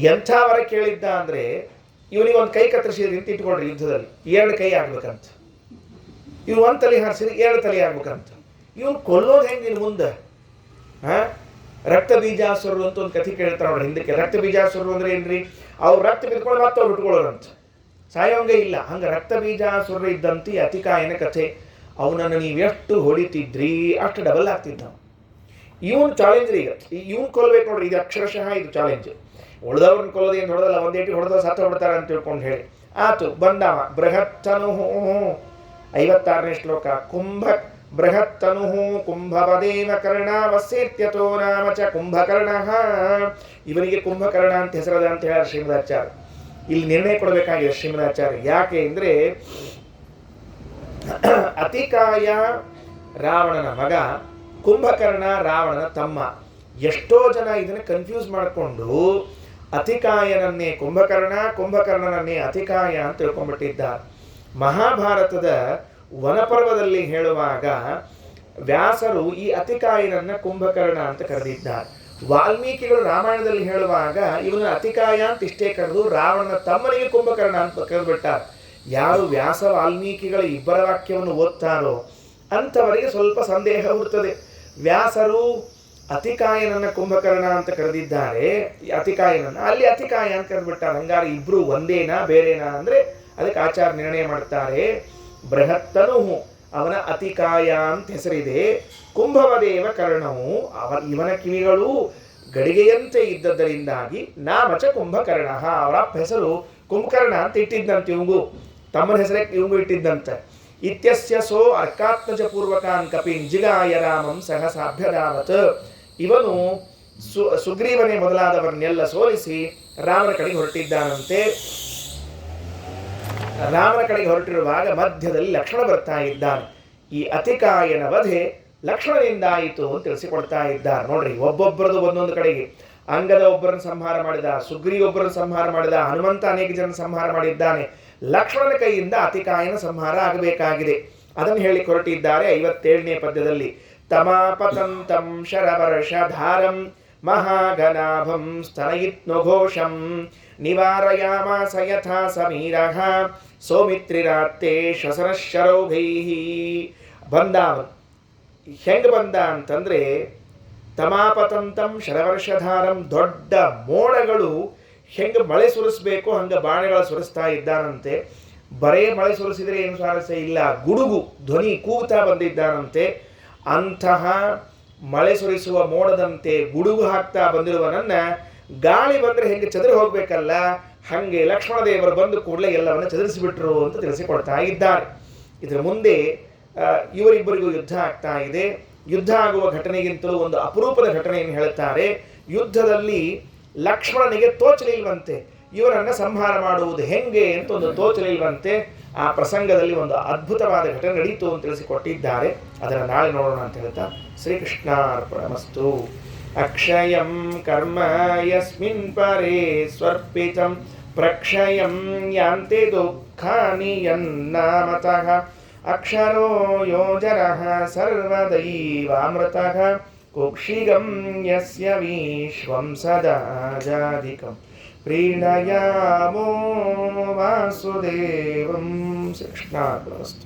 ಎಂಥ ವರ ಕೇಳಿದ್ದ ಅಂದರೆ ಇವನಿಗೆ ಒಂದು ಕೈ ಕತ್ತರಿಸಿದ್ರಿ ಅಂತ ಇಟ್ಕೊಳ್ರಿ, ಯುದ್ಧದಲ್ಲಿ 2 ಕೈ ಆಗ್ಬೇಕಂತ. ಇವ್ನು 1 ತಲೆ ಹಾರಿಸಿದ್ರೆ 2 ತಲೆ ಆಗ್ಬೇಕಂತ. ಇವನು ಕೊಲ್ಲೋದು ಹೆಂಗೆ ಇನ್ನು ಮುಂದೆ? ರಕ್ತ ಬೀಜಾಸುರರು ಅಂತ ಒಂದು ಕಥೆ ಕೇಳ್ತಾರೆ ನೋಡಿ ಹಿಂದಕ್ಕೆ. ರಕ್ತ ಬೀಜಾಸುರರು ಅಂದ್ರೆ ಏನ್ರಿ? ಅವ್ರು ರಕ್ತ ಬಿದ್ಕೊಂಡು ಮತ್ತೆ ಅವ್ರು ಬಿಟ್ಕೊಳ್ಳೋರಂತ, ಸಾಯೋಂಗೆ ಇಲ್ಲ. ಹಂಗೆ ರಕ್ತ ಬೀಜಾಸುರರು ಇದ್ದಂತೆ ಅತಿಕಾಯನ ಕಥೆ. ಅವನನ್ನು ನೀವೆಷ್ಟು ಹೊಡಿತಿದ್ರಿ ಅಷ್ಟು ಡಬಲ್ ಆಗ್ತಿದ್ದ. ಇವನು ಚಾಲೆಂಜ್ ಈಗ ಇವನು ಕೊಲ್ಬೇಕು ನೋಡ್ರಿ. ಇದು ಅಕ್ಷರಶಃ ಇದು ಚಾಲೆಂಜ್. ಉಳಿದವ್ರನ್ನ ಕೊಲ್ಲೋದು ಏನು ಹೊಡೆದಲ್ಲ, ಒಂದೇಟಿ ಹೊಡೆದ ಸತ್ತು ಹೊಡ್ತಾರೆ ಅಂತ ತಿಳ್ಕೊಂಡು ಹೇಳಿ ಆತು. ಬಂದವ ಬೃಹತ್ತನು 56ನೇ ಶ್ಲೋಕ. ಕುಂಭ ಬೃಹತ್ತನು ಕುಂಭವದೇವ ಕರ್ಣಾವಸ್ಯತ್ಯತೋ ನಾಮ ಚ ಕುಂಭಕರ್ಣ. ಇವನಿಗೆ ಕುಂಭಕರ್ಣ ಅಂತ ಹೆಸರದ ಅಂತ ಹೇಳ ಶ್ರೀಮದಾಚಾರ್ಯ. ಇಲ್ಲಿ ನಿರ್ಣಯ ಕೊಡಬೇಕಾಗಿದೆ ಶ್ರೀಮದಾಚಾರ್ಯ. ಯಾಕೆ ಅಂದರೆ ಅತಿಕಾಯ ರಾವಣನ ಮಗ, ಕುಂಭಕರ್ಣ ರಾವಣನ ತಮ್ಮ. ಎಷ್ಟೋ ಜನ ಇದನ್ನು ಕನ್ಫ್ಯೂಸ್ ಮಾಡಿಕೊಂಡು ಅತಿಕಾಯನನ್ನೇ ಕುಂಭಕರ್ಣ, ಕುಂಭಕರ್ಣನನ್ನೇ ಅತಿಕಾಯ ಅಂತ ತಿಳ್ಕೊಂಡ್ಬಿಟ್ಟಿದ್ದಾರೆ. ಮಹಾಭಾರತದ ವನಪರ್ವದಲ್ಲಿ ಹೇಳುವಾಗ ವ್ಯಾಸರು ಈ ಅತಿಕಾಯನನ್ನ ಕುಂಭಕರ್ಣ ಅಂತ ಕರೆದಿದ್ದಾರೆ. ವಾಲ್ಮೀಕಿಗಳು ರಾಮಾಯಣದಲ್ಲಿ ಹೇಳುವಾಗ ಇವನ ಅತಿಕಾಯ ಅಂತ ಇಷ್ಟೇ ಕರೆದು ರಾವಣನ ತಮ್ಮನಿಗೆ ಕುಂಭಕರ್ಣ ಅಂತ ಕರೆದುಬಿಟ್ಟಾರೆ. ಯಾರು ವ್ಯಾಸ ವಾಲ್ಮೀಕಿಗಳ ಇಬ್ಬರ ವಾಕ್ಯವನ್ನು ಓದ್ತಾರೋ ಅಂಥವರಿಗೆ ಸ್ವಲ್ಪ ಸಂದೇಹ ಹುಡ್ತದೆ. ವ್ಯಾಸರು ಅತಿಕಾಯನನ್ನ ಕುಂಭಕರ್ಣ ಅಂತ ಕರೆದಿದ್ದಾರೆ, ಅತಿಕಾಯನನ್ನ ಅಲ್ಲಿ ಅತಿಕಾಯ ಅಂತ ಕರೆದ್ಬಿಟ್ಟಾರೆ. ಹಂಗಾರೆ ಇಬ್ರು ಒಂದೇನಾ ಬೇರೆನಾ ಅಂದರೆ ಅದಕ್ಕೆ ಆಚಾರ್ಯ ನಿರ್ಣಯ ಮಾಡ್ತಾರೆ. ಬೃಹತ್ತನು ಅವನ ಅತಿಕಾಯ ಅಂತ ಹೆಸರಿದೆ. ಕುಂಭವದೇವ ಕರ್ಣವು ಇವನ ಕಿವಿಗಳು ಗಡಿಗೆಯಂತೆ ಇದ್ದದ್ದರಿಂದಾಗಿ ನಾಮಚ ಕುಂಭಕರ್ಣ. ಅವರ ಹೆಸರು ಕುಂಭಕರ್ಣ ಅಂತ ಇಟ್ಟಿದ್ದಂತೆ. ಇವಂಗು ತಮ್ಮನ ಹೆಸರೇ ಇವಂಗು ಇಟ್ಟಿದ್ದಂತೆ. ಇತ್ಯಸ್ಯ ಸೋ ಅರ್ಕಾತ್ಮಜ ಪೂರ್ವಕಾನ್ ಕಪಿನ್ ಜಿಗಾಯ ರಾಮಂ ಸಹಸಾಭ್ಯದಾವತ್. ಇವನು ಸುಗ್ರೀವನೇ ಮೊದಲಾದವರನ್ನೆಲ್ಲ ಸೋಲಿಸಿ ರಾಮನ ಕಡೆಗೆ ಹೊರಟಿದ್ದಾನಂತೆ. ರಾಮನ ಕಡೆಗೆ ಹೊರಟಿರುವಾಗ ಮಧ್ಯದಲ್ಲಿ ಲಕ್ಷ್ಮಣ ಬರ್ತಾ ಇದ್ದಾನೆ. ಈ ಅತಿಕಾಯನ ವಧೆ ಲಕ್ಷ್ಮಣನಿಂದಾಯಿತು ಅಂತ ತಿಳಿಸಿಕೊಡ್ತಾ ಇದ್ದಾರೆ. ನೋಡ್ರಿ, ಒಬ್ಬೊಬ್ಬರದು ಒಂದೊಂದು ಕಡೆಗೆ. ಅಂಗದ ಒಬ್ಬರನ್ನು ಸಂಹಾರ ಮಾಡಿದ, ಸುಗ್ರೀವ ಒಬ್ಬರನ್ನು ಸಂಹಾರ ಮಾಡಿದ, ಹನುಮಂತ ಅನೇಕ ಜನ ಸಂಹಾರ ಮಾಡಿದ್ದಾನೆ. ಲಕ್ಷ್ಮಣನ ಕೈಯಿಂದ ಅತಿಕಾಯನ ಸಂಹಾರ ಆಗಬೇಕಾಗಿದೆ. ಅದನ್ನು ಹೇಳಿ ಹೊರಟಿದ್ದಾರೆ 57ನೇ ಪದ್ಯದಲ್ಲಿ. ತಮಾಪತಂತಂ ಶರವರ್ಷಧಾರಂ ಮಹಾಘನಾಭಂ ಸ್ತನಯಿತ್ನುಘೋಷಂ ನಿವಾರಯಾಮಾಸ ಯಥಾ ಸಮೀರಃ ಸೌಮಿತ್ರಿರಾತ್ತೇ ಶ್ವಸನಶರೌಘೈಃ. ಬಂದ ಹೆಂಗೆ ಬಂದ ಅಂತಂದರೆ ತಮಾಪತಂತಂ ಶರವರ್ಷಧಾರಂ. ದೊಡ್ಡ ಮೋಡಗಳು ಹೆಂಗೆ ಮಳೆ ಸುರಿಸ್ಬೇಕು ಹಂಗೆ ಬಾಣಗಳ ಸುರಿಸ್ತಾ ಇದ್ದಾನಂತೆ. ಬರೇ ಮಳೆ ಸುರಿಸಿದರೆ ಏನು ಸ್ವಾರಸ್ಯ ಇಲ್ಲ, ಗುಡುಗು ಧ್ವನಿ ಕೂಗುತ್ತಾ ಬಂದಿದ್ದಾನಂತೆ. ಅಂತಹ ಮಳೆ ಸುರಿಸುವ ಮೋಡದಂತೆ ಗುಡುಗು ಹಾಕ್ತಾ ಬಂದಿರುವನನ್ನ ಗಾಳಿ ಬಂದರೆ ಹೆಂಗೆ ಚದುರಿ ಹೋಗಬೇಕಲ್ಲ ಹಾಗೆ ಲಕ್ಷ್ಮಣ ದೇವರು ಬಂದು ಕೂಡಲೇ ಎಲ್ಲವನ್ನು ಚದುರಿಸಿಬಿಟ್ರು ಅಂತ ತಿಳಿಸಿಕೊಡ್ತಾ ಇದ್ದಾರೆ. ಇದರ ಮುಂದೆ ಇವರಿಬ್ಬರಿಗೂ ಯುದ್ಧ ಆಗ್ತಾ ಇದೆ. ಯುದ್ಧ ಆಗುವ ಘಟನೆಗಿಂತಲೂ ಒಂದು ಅಪರೂಪದ ಘಟನೆಯನ್ನು ಹೇಳುತ್ತಾರೆ. ಯುದ್ಧದಲ್ಲಿ ಲಕ್ಷ್ಮಣನಿಗೆ ತೋಚಲಿಲ್ವಂತೆ ಇವರನ್ನು ಸಂಹಾರ ಮಾಡುವುದು ಹೆಂಗೆ ಅಂತ ಒಂದು ತೋಚಲಿಲ್ವಂತೆ. ಆ ಪ್ರಸಂಗದಲ್ಲಿ ಒಂದು ಅದ್ಭುತವಾದ ಘಟನೆ ನಡೀತು ಅಂತ ತಿಳಿಸಿಕೊಟ್ಟಿದ್ದಾರೆ. ಅದನ್ನು ನಾಳೆ ನೋಡೋಣ ಅಂತ ಹೇಳ್ತಾ ಶ್ರೀಕೃಷ್ಣಾರ್ಪಣಮಸ್ತು. ಅಕ್ಷಯಂ ಕರ್ಮ ಯಸ್ಮಿನ್ ಪರೇ ಸ್ವರ್ಪಿತಂ ಪ್ರಕ್ಷಯಂ ಯಾಂತೆ ದುಃಖಾನಿ ಯನ್ನಾಮತಃ ಅಕ್ಷರೋ ಯೋಜನಃ ಸರ್ವದೈವಾಮೃತಃ ಕುಕ್ಷಿಗಂ ಯಸ್ಯ ವಿಶ್ವಂ ಸದಾ ಜಾಧಿಕಂ ಪ್ರೀಣಯಾಮೋ ವಾಸುದೇವಂ. ಶ್ರೀಕೃಷ್ಣಾರ್ಪಣಮಸ್ತು.